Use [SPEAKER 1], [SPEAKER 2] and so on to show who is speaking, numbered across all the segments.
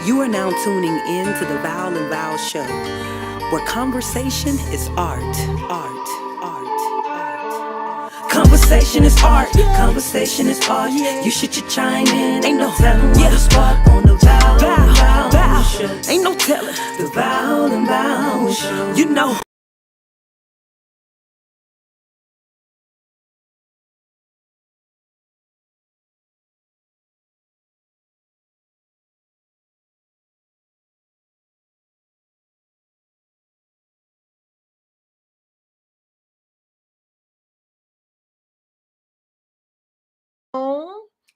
[SPEAKER 1] You are now tuning in to the Val and Val Show, where conversation is art, art, art, art. Conversation is art, conversation is art. You should chime in, ain't no telling what the spot on the Val and Val Show. Ain't no telling the Val and Val Show. You know.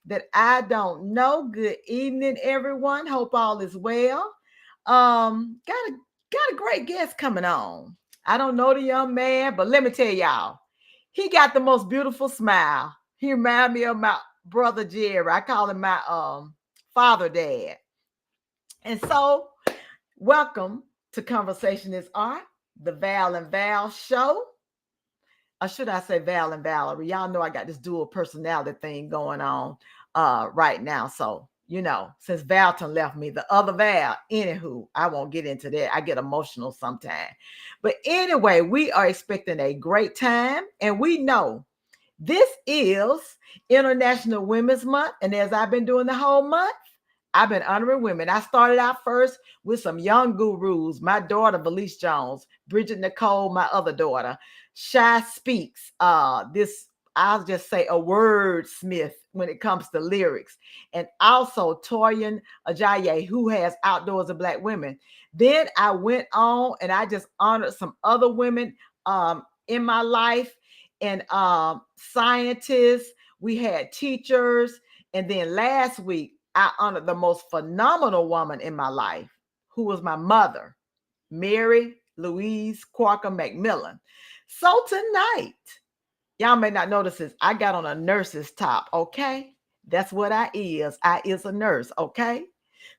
[SPEAKER 2] That I don't know. Good evening, everyone. Hope all is well. Got a great guest coming on. I don't know the young man, but let me tell y'all, he got the most beautiful smile. He remind me of my brother Jerry. I call him my father dad. And so, welcome to Conversation is Art, the Val and Val show. Or should I say Val and Valerie? Y'all know I got this dual personality thing going on right now. So, since Valton left me, the other Val, anywho, I won't get into that. I get emotional sometimes. But anyway, we are expecting a great time. And we know this is International Women's Month. And as I've been doing the whole month, I've been honoring women. I started out first with some young gurus. My daughter, Valise Jones, Bridget Nicole, my other daughter. Shy Speaks. This, I'll just say, a wordsmith when it comes to lyrics. And also Torian Ajayi, who has Outdoors of Black Women. Then I went on and I just honored some other women in my life, and scientists. We had teachers. And then last week, I honored the most phenomenal woman in my life, who was my mother, Mary Louise Quaker McMillan. So tonight, y'all may not notice this, I got on a nurse's top, okay? That's what I is. I is a nurse, okay?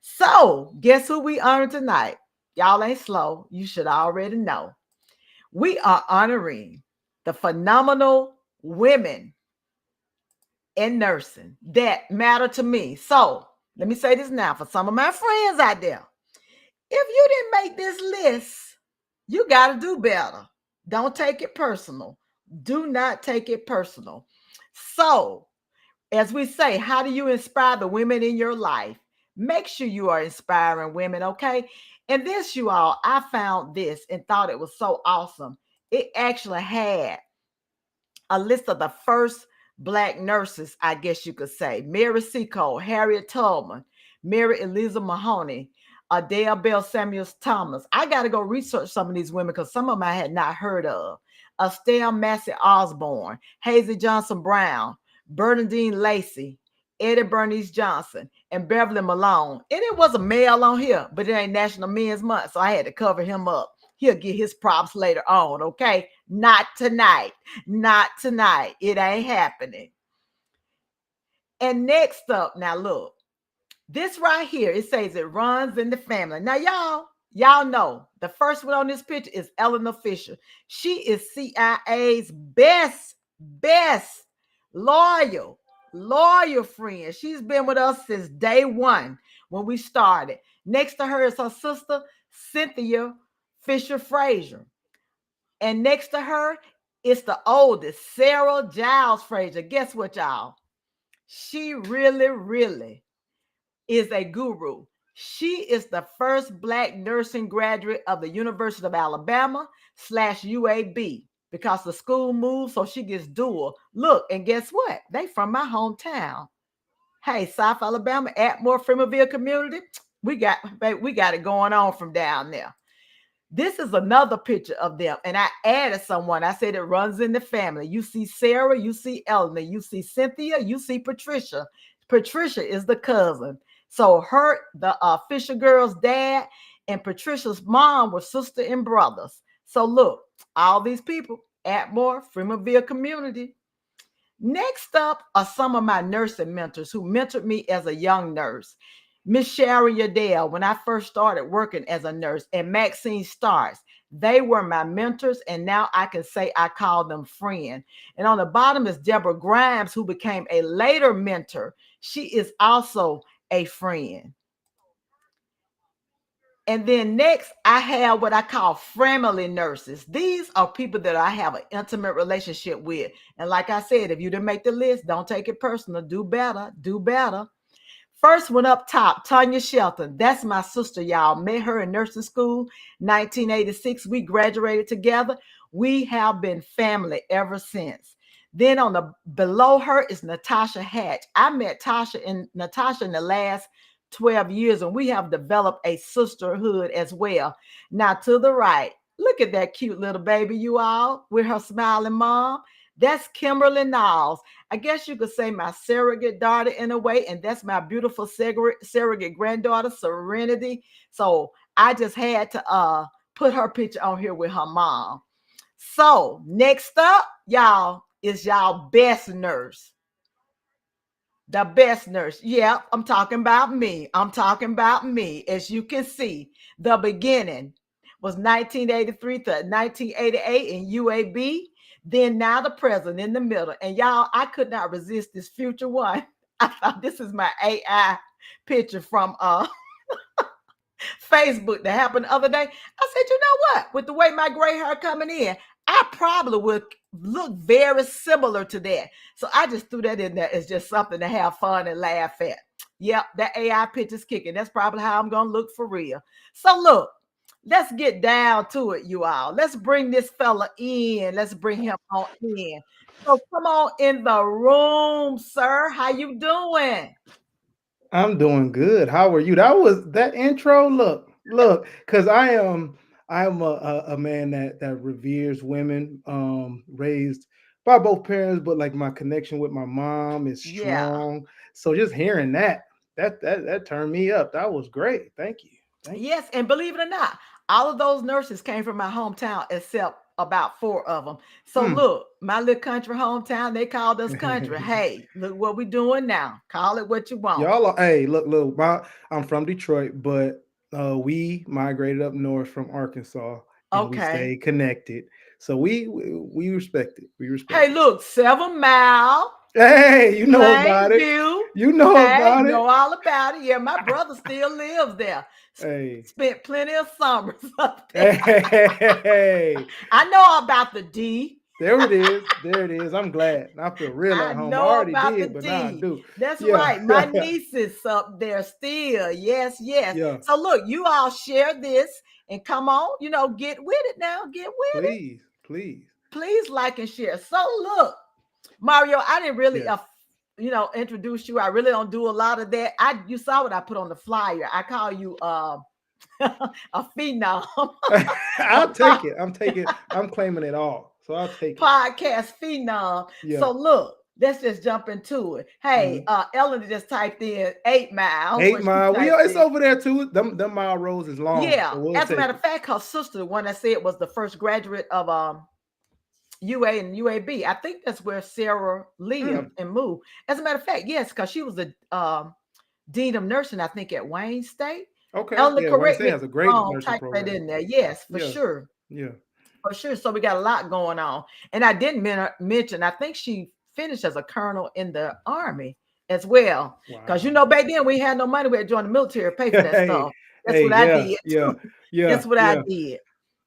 [SPEAKER 2] So guess who we honor tonight? Y'all ain't slow. You should already know. We are honoring the phenomenal women in nursing that matter to me. So let me say this now for some of my friends out there. If you didn't make this list, you got to do better. Don't take it personal. Do not take it personal. So, as we say, how do you inspire the women in your life? Make sure you are inspiring women, okay? And this, you all, I found this and thought it was so awesome. It actually had a list of the first Black nurses, I guess you could say. Mary Seacole, Harriet Tubman, Mary Eliza Mahoney, Adele Bell Samuels Thomas. I got to go research some of these women because some of them I had not heard of. Estelle Massey Osborne, Hazy Johnson Brown, Bernadine Lacey, Eddie Bernice Johnson, and Beverly Malone. And it was a male on here, but it ain't National Men's Month, so I had to cover him up. He'll get his props later on, okay? Not tonight. Not tonight. It ain't happening. And next up, now look, this right here, it says it runs in the family. Now, y'all know the first one on this picture is Eleanor Fisher. She is CIA's best loyal friend. She's been with us since day one when we started. Next to her is her sister, Cynthia Fisher Frazier. And next to her is the oldest, Sarah Giles Frazier. Guess what, y'all? She really is a guru. She is the first Black nursing graduate of the University of Alabama / UAB because the school moved, so she gets dual. Look, and guess what? They from my hometown. Hey, South Alabama, Atmore, Freemanville community. We got it going on from down there. This is another picture of them. And I added someone. I said it runs in the family. You see Sarah, you see Eleanor, you see Cynthia, you see Patricia. Patricia is the cousin. So the Fisher girl's dad and Patricia's mom were sister and brothers. So look, all these people, Atmore, Freemanville community. Next up are some of my nursing mentors who mentored me as a young nurse. Miss Sharon Yadell, when I first started working as a nurse, and Maxine Starks. They were my mentors, and now I can say I call them friend. And on the bottom is Deborah Grimes, who became a later mentor. She is also a friend. And then next, I have what I call family nurses. These are people that I have an intimate relationship with. And like I said, if you didn't make the list, don't take it personal. Do better. Do better. First one up top, Tanya Shelton. That's my sister, y'all. Met her in nursing school, 1986. We graduated together. We have been family ever since. Then on the below her is Natasha Hatch. I met Natasha in the last 12 years, and we have developed a sisterhood as well. Now to the right, look at that cute little baby, you all, with her smiling mom. That's Kimberly Niles. I guess you could say my surrogate daughter in a way, and that's my beautiful surrogate granddaughter, Serenity. So I just had to put her picture on here with her mom. So next up, y'all, is y'all best nurse. The best nurse. Yeah, I'm talking about me. I'm talking about me. As you can see, the beginning was 1983 to 1988 in UAB. Then now the present in the middle. And y'all, I could not resist this future one. I thought this is my AI picture from Facebook that happened the other day. I said, you know what? With the way my gray hair coming in, I probably would look very similar to that. So I just threw that in there as just something to have fun and laugh at. Yep, that AI picture's kicking. That's probably how I'm going to look for real. So look, let's get down to it, you all. Let's bring this fella in. Let's bring him on in. So come on in the room, sir. How you doing?
[SPEAKER 3] I'm doing good. How are you? That was that intro. Look, because I'm a man that reveres women, raised by both parents, but like my connection with my mom is
[SPEAKER 2] Yeah.
[SPEAKER 3] strong. So just hearing that turned me up. That was great. Thank you. Thank
[SPEAKER 2] Yes, and believe it or not, all of those nurses came from my hometown except about four of them. So
[SPEAKER 3] you.
[SPEAKER 2] look, my little country hometown, they called us country. Hey, look what we doing now. Call it what you want.
[SPEAKER 3] Y'all are, hey, look, I'm from Detroit, but we migrated up north from Arkansas and we
[SPEAKER 2] Okay.
[SPEAKER 3] stayed connected. So we respect it. We
[SPEAKER 2] Hey,
[SPEAKER 3] respect it.
[SPEAKER 2] look, 7 Mile,
[SPEAKER 3] Hey, you know about it.
[SPEAKER 2] Plainview.
[SPEAKER 3] You know
[SPEAKER 2] Hey,
[SPEAKER 3] about
[SPEAKER 2] know
[SPEAKER 3] it.
[SPEAKER 2] all about it. Yeah, my brother still lives there.
[SPEAKER 3] Hey.
[SPEAKER 2] Spent plenty of summers up there.
[SPEAKER 3] Hey.
[SPEAKER 2] I know about the D.
[SPEAKER 3] There it is. There it is. I'm glad. I feel real
[SPEAKER 2] I
[SPEAKER 3] at home. I
[SPEAKER 2] know
[SPEAKER 3] already
[SPEAKER 2] about the
[SPEAKER 3] did, but now I
[SPEAKER 2] D.
[SPEAKER 3] do.
[SPEAKER 2] That's
[SPEAKER 3] Yeah.
[SPEAKER 2] right. My niece is up there still. Yes, yes.
[SPEAKER 3] Yeah.
[SPEAKER 2] So look, you all share this and come on, get with it now. Get with it.
[SPEAKER 3] Please. Please.
[SPEAKER 2] Please like and share. So look, Mario, I didn't really
[SPEAKER 3] Yes.
[SPEAKER 2] introduce you. I really don't do a lot of that. You saw what I put on the flyer. I call you a phenom.
[SPEAKER 3] I'll take it. I'm claiming it all. So I'll take it.
[SPEAKER 2] Podcast phenom.
[SPEAKER 3] Yeah.
[SPEAKER 2] So look, let's just jump into it. Hey,
[SPEAKER 3] Mhm.
[SPEAKER 2] Ellen just typed in 8 Mile.
[SPEAKER 3] Eight
[SPEAKER 2] What she
[SPEAKER 3] Mile.
[SPEAKER 2] typed
[SPEAKER 3] It's
[SPEAKER 2] in.
[SPEAKER 3] over there too. Them mile roads is long,
[SPEAKER 2] Yeah.
[SPEAKER 3] so we'll
[SPEAKER 2] As a
[SPEAKER 3] take
[SPEAKER 2] matter of
[SPEAKER 3] it.
[SPEAKER 2] fact, her sister, the one I said was the first graduate of UA and UAB. I think that's where Sarah lived
[SPEAKER 3] Mm.
[SPEAKER 2] and moved. As a matter of fact, yes, because she was the dean of nursing, I think, at Wayne State.
[SPEAKER 3] Okay.
[SPEAKER 2] Ellen,
[SPEAKER 3] Yeah, Wayne
[SPEAKER 2] correct
[SPEAKER 3] State
[SPEAKER 2] me if
[SPEAKER 3] has a
[SPEAKER 2] I'm
[SPEAKER 3] great
[SPEAKER 2] wrong.
[SPEAKER 3] nursing
[SPEAKER 2] Type that
[SPEAKER 3] program.
[SPEAKER 2] in there. Yes, for
[SPEAKER 3] Yeah.
[SPEAKER 2] sure.
[SPEAKER 3] Yeah.
[SPEAKER 2] For sure. So we got a lot going on. And I didn't mention, I think she finished as a colonel in the army as well. Because
[SPEAKER 3] Wow.
[SPEAKER 2] back then we had no money. We had to join the military, pay for that
[SPEAKER 3] Hey.
[SPEAKER 2] stuff. That's
[SPEAKER 3] Hey.
[SPEAKER 2] what I
[SPEAKER 3] Yeah.
[SPEAKER 2] did
[SPEAKER 3] Yeah.
[SPEAKER 2] too.
[SPEAKER 3] Yeah.
[SPEAKER 2] That's what I
[SPEAKER 3] Yeah.
[SPEAKER 2] did.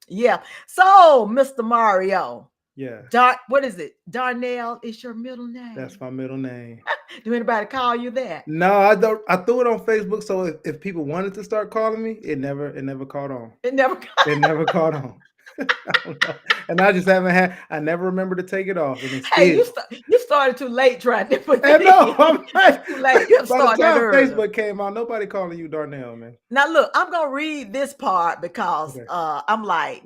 [SPEAKER 2] Yeah. So, Mr. Mario,
[SPEAKER 3] Yes.
[SPEAKER 2] What is it? Darnell is your middle
[SPEAKER 3] That's
[SPEAKER 2] name.
[SPEAKER 3] my middle name.
[SPEAKER 2] Do anybody call you that?
[SPEAKER 3] No, I don't. I threw it on Facebook, so if people wanted to start calling me, it never caught on.
[SPEAKER 2] It never.
[SPEAKER 3] It never caught on. I don't know. And I just haven't had. I never remember to take it off, and it
[SPEAKER 2] Hey,
[SPEAKER 3] still.
[SPEAKER 2] you started too late trying to put
[SPEAKER 3] And
[SPEAKER 2] it
[SPEAKER 3] no,
[SPEAKER 2] in.
[SPEAKER 3] I'm
[SPEAKER 2] It's
[SPEAKER 3] like,
[SPEAKER 2] too late. You have to
[SPEAKER 3] by the
[SPEAKER 2] start that
[SPEAKER 3] time
[SPEAKER 2] earlier.
[SPEAKER 3] Facebook came out, nobody calling you Darnell, man.
[SPEAKER 2] Now look, I'm gonna read this part because
[SPEAKER 3] Okay.
[SPEAKER 2] I'm like,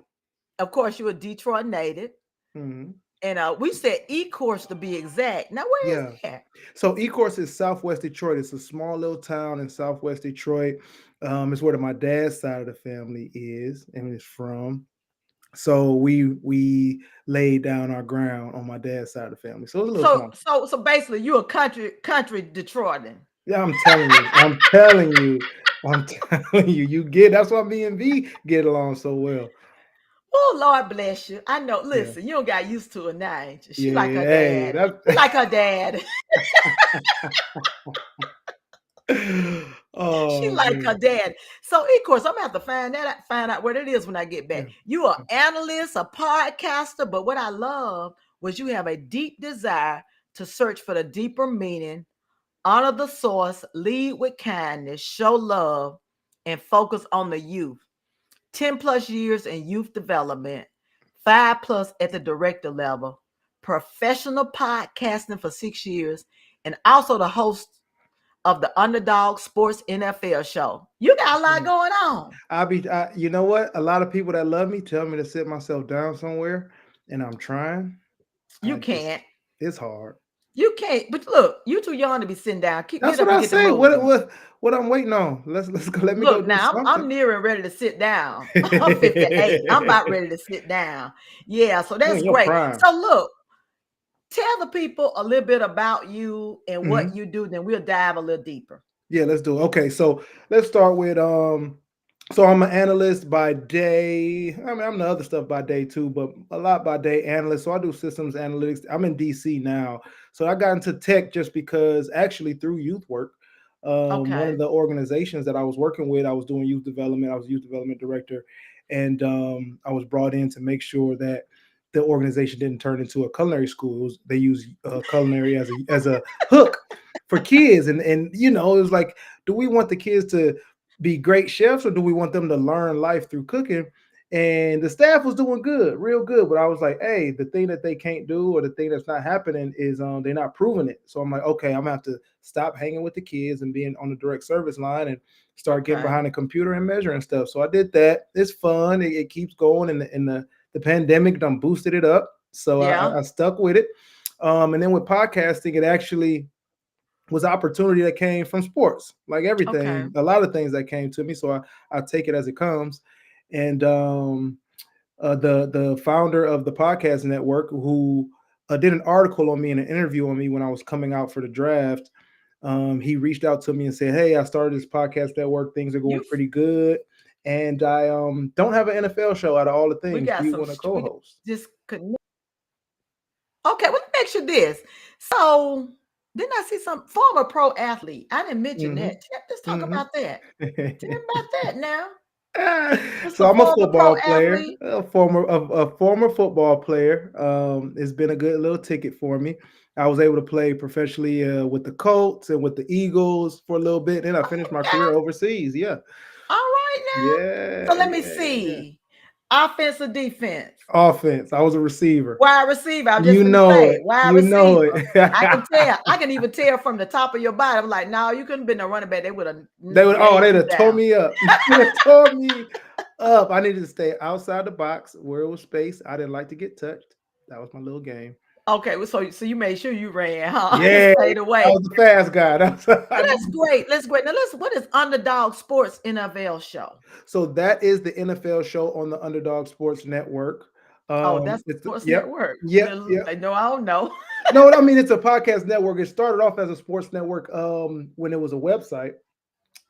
[SPEAKER 2] of course, you're a Detroit native,
[SPEAKER 3] Hmm.
[SPEAKER 2] and we said E-course to be exact. Now, where is
[SPEAKER 3] Yeah.
[SPEAKER 2] that?
[SPEAKER 3] So Ecorse is Southwest Detroit. It's a small little town in Southwest Detroit. It's where my dad's side of the family is and is from. So we laid down our ground on my dad's side of the family. So it's a little
[SPEAKER 2] So,
[SPEAKER 3] small.
[SPEAKER 2] so basically, you're a country Detroitan.
[SPEAKER 3] Yeah, I'm telling you. I'm telling you. I'm telling you. You get that's why me and V get along so well.
[SPEAKER 2] Oh, Lord bless you. I know.
[SPEAKER 3] Yeah.
[SPEAKER 2] Listen, you don't got used to her now, ain't you? She
[SPEAKER 3] Yeah,
[SPEAKER 2] like
[SPEAKER 3] yeah.
[SPEAKER 2] her
[SPEAKER 3] Hey,
[SPEAKER 2] dad. She like her dad.
[SPEAKER 3] oh
[SPEAKER 2] She
[SPEAKER 3] Oh
[SPEAKER 2] like her
[SPEAKER 3] man.
[SPEAKER 2] dad. So of course, I'm gonna have to find out what it is when I get back.
[SPEAKER 3] Yeah.
[SPEAKER 2] You are analyst, a podcaster, but what I love was you have a deep desire to search for the deeper meaning, honor the source, lead with kindness, show love, and focus on the youth. 10 plus years in youth development, 5 plus at the director level, professional podcasting for 6 years, and also the host of the Underdog Sports NFL show. You got a lot
[SPEAKER 3] Yeah.
[SPEAKER 2] going on.
[SPEAKER 3] You know what? A lot of people that love me tell me to sit myself down somewhere, and I'm trying.
[SPEAKER 2] You
[SPEAKER 3] I just,
[SPEAKER 2] can't.
[SPEAKER 3] it's hard.
[SPEAKER 2] You can't. But look, you too young to be sitting down.
[SPEAKER 3] That's
[SPEAKER 2] Get
[SPEAKER 3] what
[SPEAKER 2] up and
[SPEAKER 3] I
[SPEAKER 2] get to
[SPEAKER 3] say.
[SPEAKER 2] moving.
[SPEAKER 3] What I'm waiting on? Let's go. Let me go
[SPEAKER 2] Look,
[SPEAKER 3] do
[SPEAKER 2] now I'm
[SPEAKER 3] something.
[SPEAKER 2] near and ready to sit down. I'm 58. I'm about ready to sit down. Yeah, so
[SPEAKER 3] You
[SPEAKER 2] that's
[SPEAKER 3] in your
[SPEAKER 2] great.
[SPEAKER 3] prime.
[SPEAKER 2] So look, tell the people a little bit about you and what
[SPEAKER 3] Mhm.
[SPEAKER 2] you do, then we'll dive a little deeper.
[SPEAKER 3] Yeah, let's do it. Okay, so let's start with so I'm an analyst by day. I mean, I'm the other stuff by day too, but a lot by day analyst. So I do systems analytics. I'm in DC now. So I got into tech just because actually through youth work. One
[SPEAKER 2] Okay.
[SPEAKER 3] of the organizations that I was working with, I was doing youth development. I was a youth development director, and I was brought in to make sure that the organization didn't turn into a culinary school. They use culinary as a hook for kids, and it was like, do we want the kids to be great chefs or do we want them to learn life through cooking? And the staff was doing good, real good, but I was like, hey, the thing that they can't do or the thing that's not happening is they're not proving it. So I'm like, okay, I'm gonna have to stop hanging with the kids and being on the direct service line and start getting
[SPEAKER 2] Okay.
[SPEAKER 3] behind the computer and measuring stuff. So I did that. It's fun. It keeps going, and the pandemic done boosted it up. So
[SPEAKER 2] Yeah.
[SPEAKER 3] I stuck with it. And then with podcasting, it actually was opportunity that came from sports, like
[SPEAKER 2] Okay.
[SPEAKER 3] everything, a lot of things that came to me. So I take it as it comes. And the founder of the podcast network, who did an article on me and an interview on me when I was coming out for the draft, he reached out to me and said, "Hey, I started this podcast network. Things are going
[SPEAKER 2] You
[SPEAKER 3] pretty good, and I don't have an NFL show out of all the
[SPEAKER 2] we
[SPEAKER 3] things. Do
[SPEAKER 2] got
[SPEAKER 3] you
[SPEAKER 2] some
[SPEAKER 3] want to
[SPEAKER 2] we got
[SPEAKER 3] co-host?"
[SPEAKER 2] just connect. Okay, well, let me ask you this. So, didn't I see some former pro athlete? I didn't mention
[SPEAKER 3] Hmm.
[SPEAKER 2] that. Let's talk
[SPEAKER 3] Hmm.
[SPEAKER 2] about that. Tell me about that now. Just
[SPEAKER 3] So
[SPEAKER 2] a
[SPEAKER 3] I'm a
[SPEAKER 2] former pro
[SPEAKER 3] football player,
[SPEAKER 2] athlete.
[SPEAKER 3] a former football player. It's been a good little ticket for me. I was able to play professionally with the Colts and with the Eagles for a little bit. Then I finished my
[SPEAKER 2] Okay.
[SPEAKER 3] career overseas. Yeah,
[SPEAKER 2] All right
[SPEAKER 3] yeah,
[SPEAKER 2] now. So let me
[SPEAKER 3] yeah.
[SPEAKER 2] see. Offense or defense?
[SPEAKER 3] Offense. I was a receiver.
[SPEAKER 2] Wide receiver. I was just
[SPEAKER 3] You
[SPEAKER 2] gonna
[SPEAKER 3] know
[SPEAKER 2] say
[SPEAKER 3] it.
[SPEAKER 2] wide
[SPEAKER 3] You know it.
[SPEAKER 2] receiver. I can tell. I can even tell from the top of your body. I'm like, no, you couldn't have been a running back. They would have nailed
[SPEAKER 3] they'd
[SPEAKER 2] you
[SPEAKER 3] have tore
[SPEAKER 2] down.
[SPEAKER 3] me up. They'd have tore me up. I needed to stay outside the box where it was space. I didn't like to get touched. That was my little game.
[SPEAKER 2] Okay, well, so you made sure you ran, huh? You
[SPEAKER 3] Yeah,
[SPEAKER 2] stayed
[SPEAKER 3] I
[SPEAKER 2] away.
[SPEAKER 3] was the fast guy.
[SPEAKER 2] Well, that's great. That's great. Now let's what is Underdog Sports NFL show?
[SPEAKER 3] So that is the NFL show on the Underdog Sports Network.
[SPEAKER 2] Oh, that's
[SPEAKER 3] It's
[SPEAKER 2] Sports
[SPEAKER 3] yep,
[SPEAKER 2] Network.
[SPEAKER 3] yep, yep.
[SPEAKER 2] No, I don't know.
[SPEAKER 3] No, I mean it's a podcast network. It started off as a sports network when it was a website,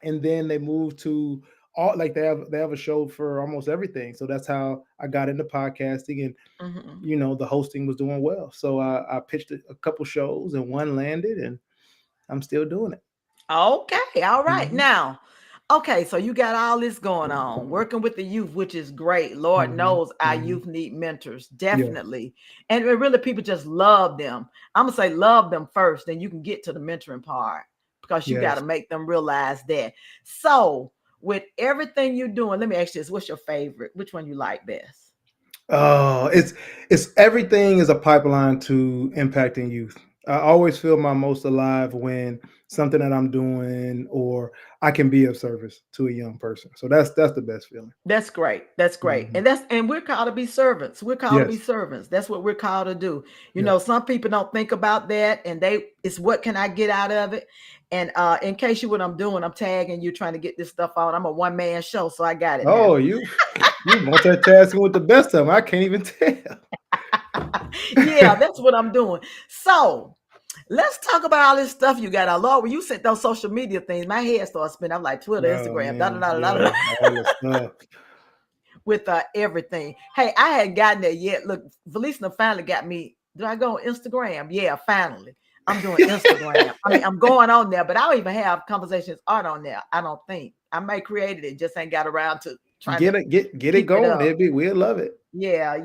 [SPEAKER 3] and then they moved to all like they have a show for almost everything. So that's how I got into podcasting, and
[SPEAKER 2] Mhm.
[SPEAKER 3] the hosting was doing well. So I pitched a couple shows, and one landed, and I'm still doing it.
[SPEAKER 2] Okay, all right.
[SPEAKER 3] Mhm,
[SPEAKER 2] Now, okay, so you got all this going on, working with the youth, which is great. Lord
[SPEAKER 3] mhm,
[SPEAKER 2] knows our
[SPEAKER 3] mhm.
[SPEAKER 2] youth need mentors,
[SPEAKER 3] Yeah.
[SPEAKER 2] definitely. And really, people just love them. I'm gonna say love them first, then you can get to the mentoring part because you got
[SPEAKER 3] Yes.
[SPEAKER 2] to make them realize that. So, with everything you're doing, let me ask you this: what's your favorite? Which one you like best?
[SPEAKER 3] It's everything is a pipeline to impacting youth. I always feel my most alive when something that I'm doing or I can be of service to a young person. So that's the best feeling.
[SPEAKER 2] That's great. That's great.
[SPEAKER 3] Mhm.
[SPEAKER 2] And we're called to be servants. We're called to be
[SPEAKER 3] Yes.
[SPEAKER 2] servants. That's what we're called to do.
[SPEAKER 3] Yeah.
[SPEAKER 2] Some people don't think about that and it's what can I get out of it? And in case you what I'm doing, I'm tagging you trying to get this stuff out. I'm a one-man show, so I got it now.
[SPEAKER 3] Oh, you multitasking with the best of them. I can't even tell.
[SPEAKER 2] Yeah, that's what I'm doing. So let's talk about all this stuff you got. Lord, when you sent those social media things, my head started spinning. I'm like Twitter,
[SPEAKER 3] Oh
[SPEAKER 2] Instagram, da da
[SPEAKER 3] man,
[SPEAKER 2] da da da.
[SPEAKER 3] yeah, all the stuff.
[SPEAKER 2] With everything. Hey, I hadn't gotten there yet. Look, Felicia finally got me. Did I go on Instagram? Yeah, finally. I'm doing Instagram. I mean, I'm going on there, but I don't even have conversations art on there. I don't think I may created it, just ain't got around to trying to
[SPEAKER 3] Get it
[SPEAKER 2] keep it
[SPEAKER 3] going.
[SPEAKER 2] up.
[SPEAKER 3] We'll love it.
[SPEAKER 2] Yeah.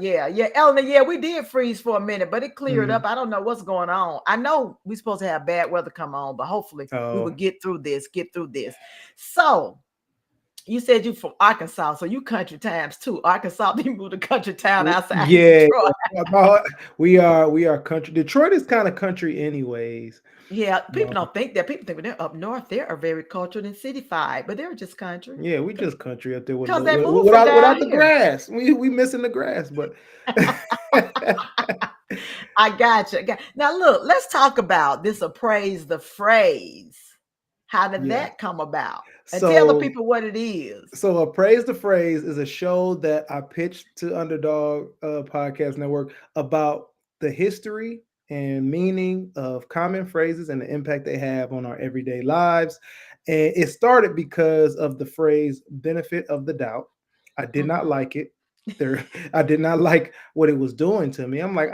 [SPEAKER 2] Eleanor, yeah, we did freeze for a minute, but it cleared
[SPEAKER 3] Mhm.
[SPEAKER 2] up. I don't know what's going on. I know we're supposed to have bad weather come on, but hopefully we will
[SPEAKER 3] Oh,
[SPEAKER 2] get through this, get through this. So you said you from Arkansas, so you country times too. Arkansas, you moved to country town outside of
[SPEAKER 3] yeah.
[SPEAKER 2] Detroit.
[SPEAKER 3] We are country. Detroit is kind of country, anyways.
[SPEAKER 2] Yeah, people
[SPEAKER 3] Um,
[SPEAKER 2] don't think that. People think when they're up north, they are very cultured and cityfied, but they're just country
[SPEAKER 3] yeah, we just country up there with
[SPEAKER 2] because they moved from
[SPEAKER 3] without
[SPEAKER 2] down
[SPEAKER 3] the
[SPEAKER 2] here.
[SPEAKER 3] grass. We missing the grass, but
[SPEAKER 2] I got you. Now, look, let's talk about this appraise the phrase. How did
[SPEAKER 3] yeah.
[SPEAKER 2] that come about? And tell the
[SPEAKER 3] So
[SPEAKER 2] people what it is.
[SPEAKER 3] Appraise the Phrase is a show that I pitched to Underdog Podcast Network about the history and meaning of common phrases and the impact they have on our everyday lives. And it started because of the phrase benefit of the doubt. I did not
[SPEAKER 2] Mhm.
[SPEAKER 3] like it. There, I did not like what it was doing to me. I'm like,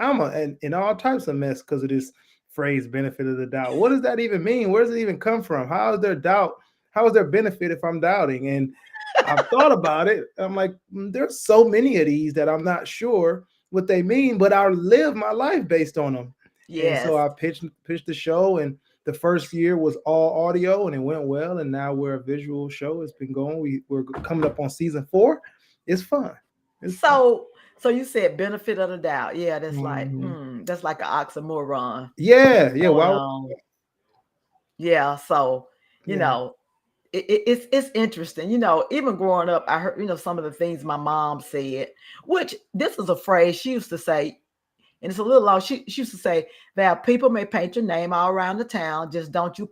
[SPEAKER 3] in all types of mess because of this phrase benefit of the doubt. What does that even mean? Where does it even come from? How is there doubt? How is there benefit if I'm doubting? And I've thought about it. I'm like, there's so many of these that I'm not sure what they mean, but I live my life based on them. And so
[SPEAKER 2] Yes.
[SPEAKER 3] I pitched the show, and the first year was all audio, and it went well. And now we're a visual show. It's been going. We're coming up on season 4. It's fun. It's fun.
[SPEAKER 2] So you said benefit of the doubt. Yeah,
[SPEAKER 3] Mhm.
[SPEAKER 2] that's like an oxymoron
[SPEAKER 3] Yeah.
[SPEAKER 2] going
[SPEAKER 3] Wow.
[SPEAKER 2] on. Yeah, so you
[SPEAKER 3] Yeah.
[SPEAKER 2] know, it's interesting. Even growing up, I heard some of the things my mom said, which this is a phrase she used to say, and it's a little long. She used to say that people may paint your name all around the town, just don't you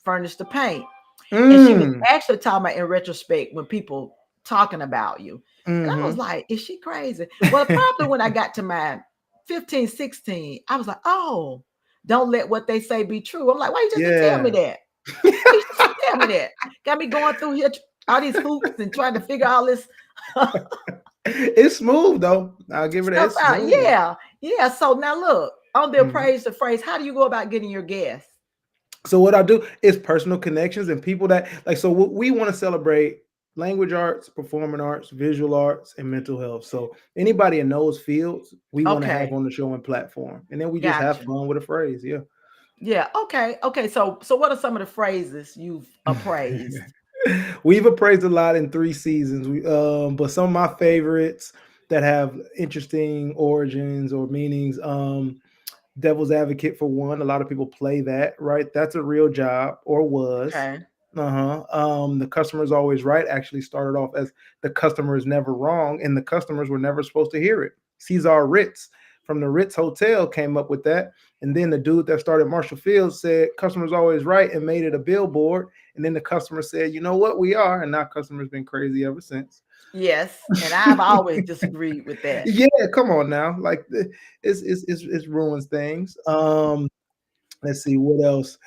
[SPEAKER 2] furnish the paint. And she was
[SPEAKER 3] Mm.
[SPEAKER 2] actually talking about in retrospect when people talking about you. And I was
[SPEAKER 3] Hmm.
[SPEAKER 2] like, is she crazy? Well, probably when I got to my 15, 16, I was like, oh, don't let what they say be true. I'm like, why you just didn't tell me
[SPEAKER 3] Yeah.
[SPEAKER 2] that? Why you just didn't tell me that? Got me going through here all these hoops and trying to figure all this
[SPEAKER 3] It's smooth though. I'll give it that.
[SPEAKER 2] stuff
[SPEAKER 3] It's
[SPEAKER 2] out.
[SPEAKER 3] smooth.
[SPEAKER 2] Yeah. So now look, on the
[SPEAKER 3] Mhm.
[SPEAKER 2] appraise the phrase, how do you go about getting your guests?
[SPEAKER 3] So what I do is personal connections and people that like. So what we want to celebrate: language arts, performing arts, visual arts, and mental health. So anybody in those fields, we want to have
[SPEAKER 2] Okay,
[SPEAKER 3] on the show and platform, and then we just have
[SPEAKER 2] gotcha.
[SPEAKER 3] fun with a phrase. Yeah.
[SPEAKER 2] Yeah. Okay. So what are some of the phrases you've appraised?
[SPEAKER 3] We've appraised a lot in 3 seasons. But some of my favorites that have interesting origins or meanings. Devil's advocate for one. A lot of people play that, right? That's a real job or was.
[SPEAKER 2] Okay.
[SPEAKER 3] Uh-huh. The customer is always right actually started off as the customer is never wrong, and the customers were never supposed to hear it. Cesar Ritz from the Ritz Hotel came up with that. And then the dude that started Marshall Fields said customer's always right and made it a billboard. And then the customer said, you know what, we are. And now customer's been crazy ever since.
[SPEAKER 2] Yes, and I've always disagreed with that.
[SPEAKER 3] Yeah, come on now. Like it ruins things. Let's see what else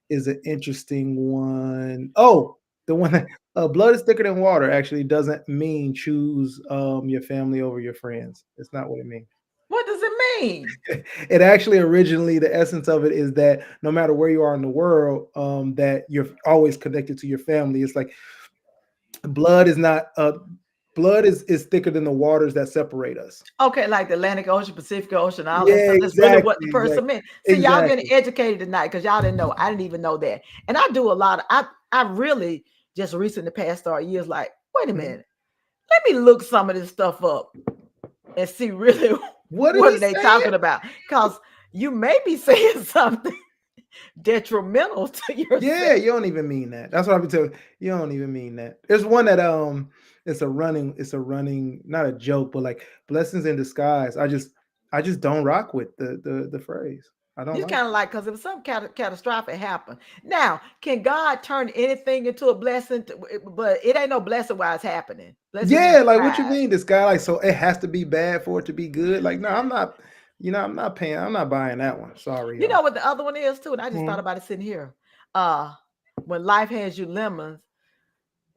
[SPEAKER 3] is an interesting one. Oh, the one that blood is thicker than water actually doesn't mean choose your family over your friends. It's not what it means.
[SPEAKER 2] What does it mean?
[SPEAKER 3] It actually originally the essence of it is that no matter where you are in the world, that you're always connected to your family. It's like blood is not blood is thicker than the waters that separate us.
[SPEAKER 2] Okay, like the Atlantic Ocean, Pacific Ocean, all that
[SPEAKER 3] Yeah,
[SPEAKER 2] stuff. That's really what the
[SPEAKER 3] exactly,
[SPEAKER 2] person
[SPEAKER 3] exactly,
[SPEAKER 2] meant. See, y'all getting
[SPEAKER 3] exactly.
[SPEAKER 2] educated tonight because y'all didn't know. I didn't even know that. And I do a lot of I really just recently past our years, like, wait a
[SPEAKER 3] Mhm.
[SPEAKER 2] minute, let me look some of this stuff up and see really
[SPEAKER 3] What are
[SPEAKER 2] what
[SPEAKER 3] you
[SPEAKER 2] are they
[SPEAKER 3] saying?
[SPEAKER 2] talking about. Because you may be saying something detrimental to
[SPEAKER 3] Yeah,
[SPEAKER 2] yourself.
[SPEAKER 3] you don't even mean that. That's what I've been telling you. You don't even mean that. There's one that it's a running, not a joke, but like blessings in disguise. I just don't rock with the phrase. I don't
[SPEAKER 2] It's
[SPEAKER 3] like
[SPEAKER 2] kind of like because if something catastrophic happened, now can God turn anything into a blessing? But it ain't no blessing while it's happening.
[SPEAKER 3] it.
[SPEAKER 2] Blessings in
[SPEAKER 3] Yeah, like what you
[SPEAKER 2] disguise.
[SPEAKER 3] mean? This guy like so it has to be bad for it to be good. Like, no, I'm not, I'm not paying, I'm not buying that one. Sorry,
[SPEAKER 2] You
[SPEAKER 3] y'all.
[SPEAKER 2] know what the other one is too, and I just thought
[SPEAKER 3] Mhm.
[SPEAKER 2] about it sitting here. Uh, when life has you lemons,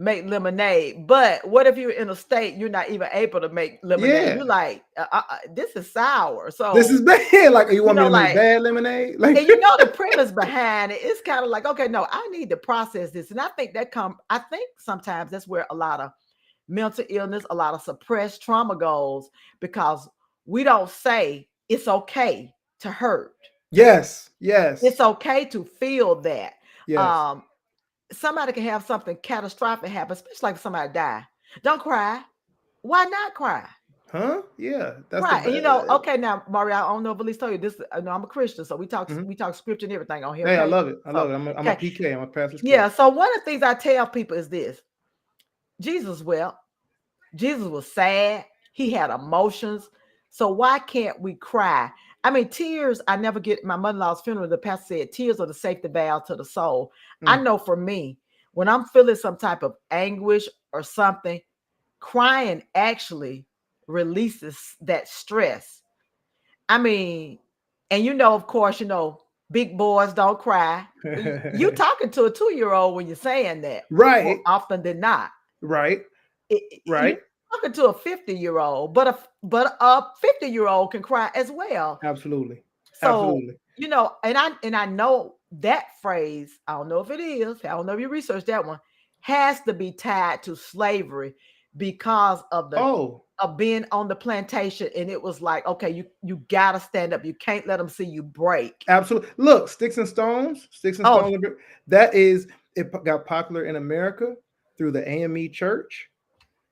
[SPEAKER 2] make lemonade. But what if you're in a state you're not even able to make lemonade?
[SPEAKER 3] Yeah.
[SPEAKER 2] You're like, this is sour.
[SPEAKER 3] This is
[SPEAKER 2] So,
[SPEAKER 3] bad. Like, you
[SPEAKER 2] you
[SPEAKER 3] want me
[SPEAKER 2] know,
[SPEAKER 3] to make
[SPEAKER 2] like,
[SPEAKER 3] bad lemonade? Like,
[SPEAKER 2] and you know the premise behind it is kind of like, okay, no, I need to process this. And I think I think sometimes that's where a lot of mental illness, a lot of suppressed trauma goes, because we don't say it's okay to hurt.
[SPEAKER 3] yes, yes,
[SPEAKER 2] It's okay to feel that.
[SPEAKER 3] yes.
[SPEAKER 2] Um, Somebody can have something catastrophic happen, especially like if somebody die. Don't cry. Why not cry?
[SPEAKER 3] Huh? Yeah, that's the
[SPEAKER 2] Right. And
[SPEAKER 3] bad.
[SPEAKER 2] okay, now Mario, I don't know if at least told you this. No, I'm a Christian, so
[SPEAKER 3] Mhm.
[SPEAKER 2] we talk scripture and everything on here.
[SPEAKER 3] Hey, I
[SPEAKER 2] Okay.
[SPEAKER 3] love it. I love
[SPEAKER 2] So
[SPEAKER 3] it. I'm a
[SPEAKER 2] okay.
[SPEAKER 3] PK. I'm a pastor's kid.
[SPEAKER 2] Yeah. So one of the things I tell people is this: Jesus wept. Jesus was sad. He had emotions. So why can't we cry? I mean, tears, I never get my mother-in-law's funeral. The pastor said tears are the safety valve to the soul. I
[SPEAKER 3] Mm.
[SPEAKER 2] know for me, when I'm feeling some type of anguish or something, crying actually releases that stress. I mean, and of course, big boys don't cry. You talking to a 2-year-old when you're saying that more
[SPEAKER 3] Right,
[SPEAKER 2] often than not.
[SPEAKER 3] right,
[SPEAKER 2] You
[SPEAKER 3] right.
[SPEAKER 2] talking to a 50-year-old, but a 50-year-old can cry as well.
[SPEAKER 3] Absolutely,
[SPEAKER 2] So,
[SPEAKER 3] absolutely.
[SPEAKER 2] and I know that phrase, I don't know if it is, I don't know if you researched that one, has to be tied to slavery because
[SPEAKER 3] Oh,
[SPEAKER 2] of being on the plantation. And it was like, okay, you gotta stand up. You can't let them see you break.
[SPEAKER 3] absolutely. Look, sticks and stones. Sticks and
[SPEAKER 2] Oh,
[SPEAKER 3] stones. That is, it got popular in America through the AME Church.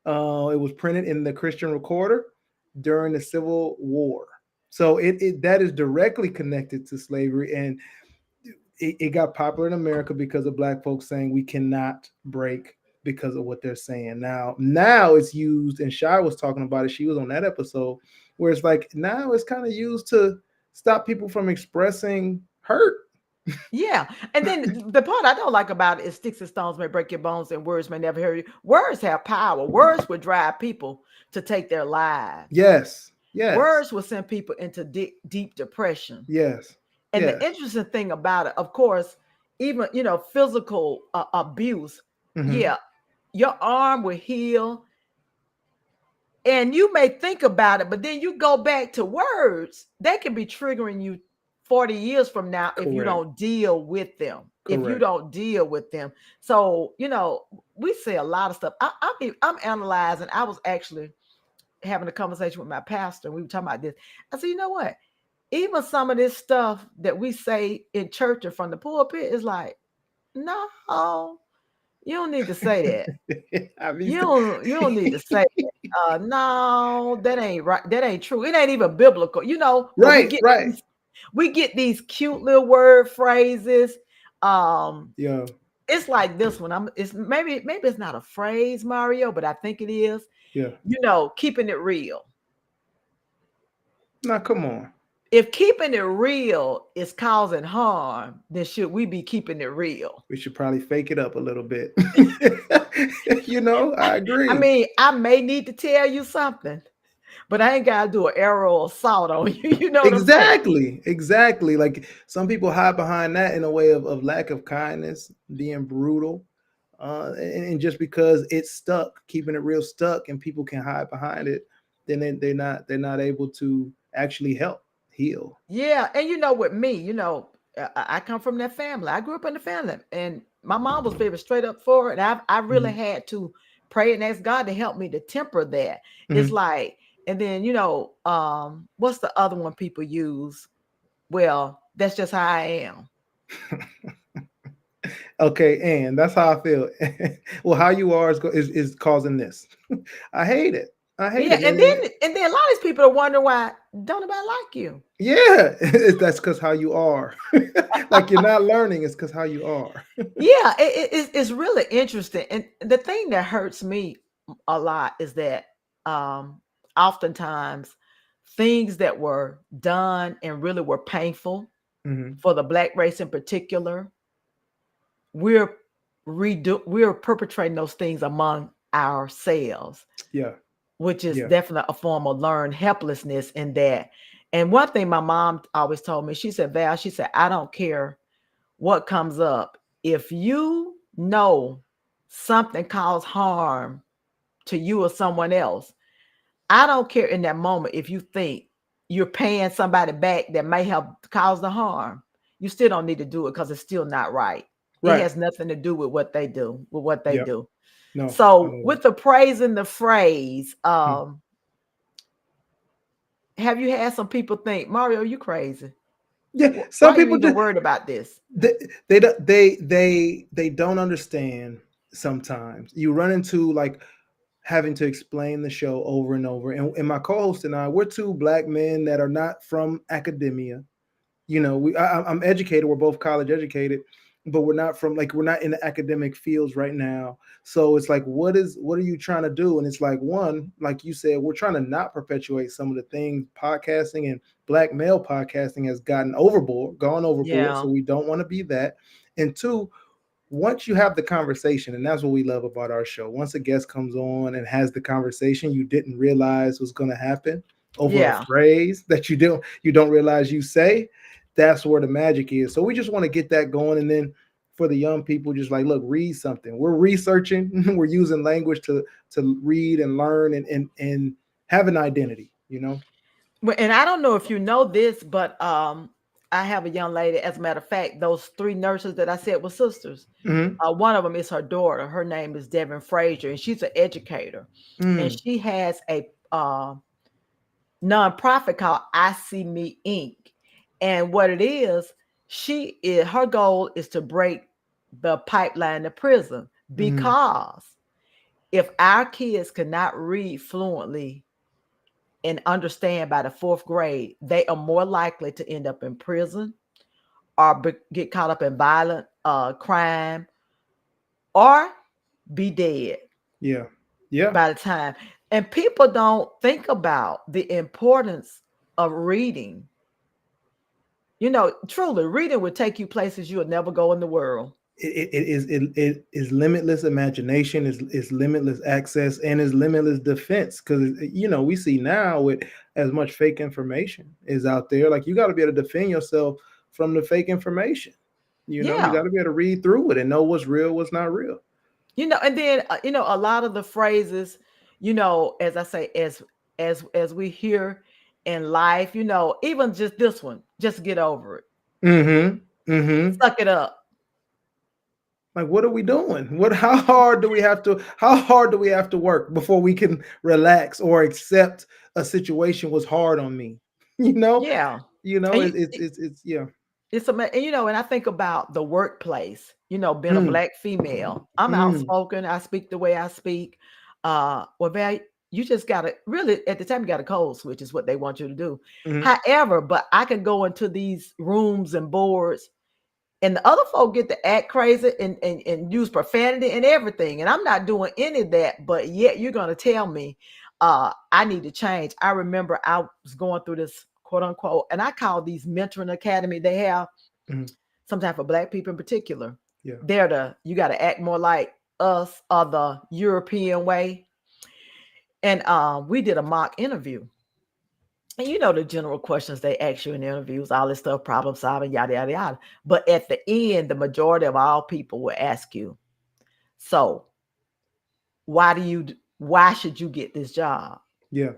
[SPEAKER 3] It was printed in the Christian Recorder during the Civil War. So it that is directly connected to slavery, and it got popular in America because of Black folks saying we cannot break because of what they're saying. Now it's used, and Shy was talking about it. She was on that episode where it's like now it's kind of used to stop people from expressing hurt.
[SPEAKER 2] yeah. And then the part I don't like about it is sticks and stones may break your bones and words may never hurt you. Words have power. Words would drive people to take their lives.
[SPEAKER 3] Yes, yes,
[SPEAKER 2] Words will send people into deep depression.
[SPEAKER 3] yes,
[SPEAKER 2] And the
[SPEAKER 3] yes.
[SPEAKER 2] interesting thing about it, of course, even physical abuse,
[SPEAKER 3] Hmm.
[SPEAKER 2] yeah, your arm will heal, and you may think about it, but then you go back to words. They can be triggering you 40 years from now if you
[SPEAKER 3] Correct,
[SPEAKER 2] don't deal with them. If you
[SPEAKER 3] correct.
[SPEAKER 2] don't deal with them, so we say a lot of stuff. I'm analyzing. I was actually having a conversation with my pastor, and we were talking about this. I said, you know what? Even some of this stuff that we say in church or from the pulpit is like, no, you don't need to say that.
[SPEAKER 3] I mean,
[SPEAKER 2] You don't need to say that. No, that ain't right. That ain't true. It ain't even biblical, but
[SPEAKER 3] right, right.
[SPEAKER 2] we get these cute little word phrases. Um,
[SPEAKER 3] Yeah.
[SPEAKER 2] it's like this one. It's maybe it's not a phrase, Mario, but I think it is.
[SPEAKER 3] Yeah.
[SPEAKER 2] Keeping it real.
[SPEAKER 3] Now, come on.
[SPEAKER 2] If keeping it real is causing harm, then should we be keeping it real?
[SPEAKER 3] We should probably fake it up a little bit. I
[SPEAKER 2] I
[SPEAKER 3] agree.
[SPEAKER 2] mean, I may need to tell you something, but I ain't got to do an aerial assault on you. You know what I'm saying?
[SPEAKER 3] Exactly. Exactly. Like some people hide behind that in a way of lack of kindness, being brutal. And just because it's stuck, keeping it real stuck, and people can hide behind it, then they're not able to actually help heal.
[SPEAKER 2] Yeah. And with me, I come from that family. I grew up in the family, and my mom was very straight up forward. And I really
[SPEAKER 3] Mhm.
[SPEAKER 2] had to pray and ask God to help me to temper that. It's
[SPEAKER 3] Mhm.
[SPEAKER 2] like, and then, what's the other one people use? Well, that's just how I am.
[SPEAKER 3] Okay, and that's how I feel. Well, how you are is causing this. I hate it. I hate
[SPEAKER 2] Yeah,
[SPEAKER 3] it.
[SPEAKER 2] and then a lot of these people are wondering why don't nobody like you.
[SPEAKER 3] Yeah, that's because how you are. Like you're not learning. It's because how you are.
[SPEAKER 2] Yeah, it's really interesting. And the thing that hurts me a lot is that um oftentimes things that were done and really were painful
[SPEAKER 3] Hmm.
[SPEAKER 2] for the Black race in particular, we're we're perpetrating those things among ourselves,
[SPEAKER 3] Yeah,
[SPEAKER 2] which is
[SPEAKER 3] yeah.
[SPEAKER 2] definitely a form of learned helplessness in that. And one thing my mom always told me, she said, Val, she said, I don't care what comes up. If you know something cause harm to you or someone else, I don't care in that moment if you think you're paying somebody back that may have caused the harm. You still don't need to do it because it's still not right. It
[SPEAKER 3] Right.
[SPEAKER 2] has nothing to do with what they do, with what they
[SPEAKER 3] Yep.
[SPEAKER 2] do.
[SPEAKER 3] No.
[SPEAKER 2] So with the praise and the phrase,
[SPEAKER 3] Mm.
[SPEAKER 2] have you had some people think, Mario, you crazy?
[SPEAKER 3] Yeah.
[SPEAKER 2] Why
[SPEAKER 3] Some
[SPEAKER 2] are you
[SPEAKER 3] people
[SPEAKER 2] even
[SPEAKER 3] just
[SPEAKER 2] worried about this?
[SPEAKER 3] they don't understand. Sometimes you run into like having to explain the show over and over. And my co-host and I, we're two black men that are not from academia. I'm educated. We're both college educated, but we're not in the academic fields right now. So it's like, what are you trying to do? And it's like, one, like you said, we're trying to not perpetuate some of the things podcasting and black male podcasting has gone overboard.
[SPEAKER 2] Yeah.
[SPEAKER 3] So we don't want to be that. And two, once you have the conversation, and that's what we love about our show, once a guest comes on and has the conversation you didn't realize was going to happen over a
[SPEAKER 2] Yeah.
[SPEAKER 3] phrase that you don't realize you say, that's where the magic is. So we just want to get that going. And then for the young people, just like, look, read something. We're researching, we're using language to read and learn and have an identity.
[SPEAKER 2] And I don't know if you know this, but I have a young lady. As a matter of fact, those three nurses that I said were sisters.
[SPEAKER 3] Mm-hmm.
[SPEAKER 2] One of them is her daughter. Her name is Devin Frazier, and she's an educator. And
[SPEAKER 3] Mm,
[SPEAKER 2] she has a nonprofit called I See Me Inc. And what it is, her goal is to break the pipeline to prison,
[SPEAKER 3] mm,
[SPEAKER 2] because if our kids cannot read fluently and understand by the fourth grade, they are more likely to end up in prison or get caught up in violent crime or be dead
[SPEAKER 3] yeah. Yeah.
[SPEAKER 2] by the time. And people don't think about the importance of reading. Truly, reading would take you places you would never go in the world.
[SPEAKER 3] It is limitless imagination, is limitless access, and is limitless defense. Because we see now with as much fake information is out there, like you got to be able to defend yourself from the fake information. You got
[SPEAKER 2] Yeah.
[SPEAKER 3] to be able to read through it and know what's real, what's not real.
[SPEAKER 2] And then a lot of the phrases, as I say, as we hear in life, even just this one, just get over it.
[SPEAKER 3] Mm-hmm. Mm-hmm.
[SPEAKER 2] Suck it up.
[SPEAKER 3] Like, what are we doing? How hard do we have to work before we can relax or accept a situation was hard on me? You know,
[SPEAKER 2] Yeah.
[SPEAKER 3] you know,
[SPEAKER 2] And
[SPEAKER 3] it's yeah.
[SPEAKER 2] and I think about the workplace, being a
[SPEAKER 3] Mm,
[SPEAKER 2] black female. I'm
[SPEAKER 3] mm,
[SPEAKER 2] outspoken. I speak the way I speak. Well, Val, you just gotta really at the time you got a code switch is what they want you to do.
[SPEAKER 3] mm,
[SPEAKER 2] However, but I can go into these rooms and boards, and the other folk get to act crazy and use profanity and everything. And I'm not doing any of that, but yet you're gonna tell me I need to change. I remember I was going through this quote unquote, and I call these mentoring academy they have
[SPEAKER 3] mm,
[SPEAKER 2] sometimes for black people in particular.
[SPEAKER 3] yeah,
[SPEAKER 2] You gotta act more like us or the European way. And we did a mock interview. And the general questions they ask you in interviews, all this stuff, problem solving, yada, yada, yada. But at the end, the majority of all people will ask you, so why should you get this job?
[SPEAKER 3] yeah.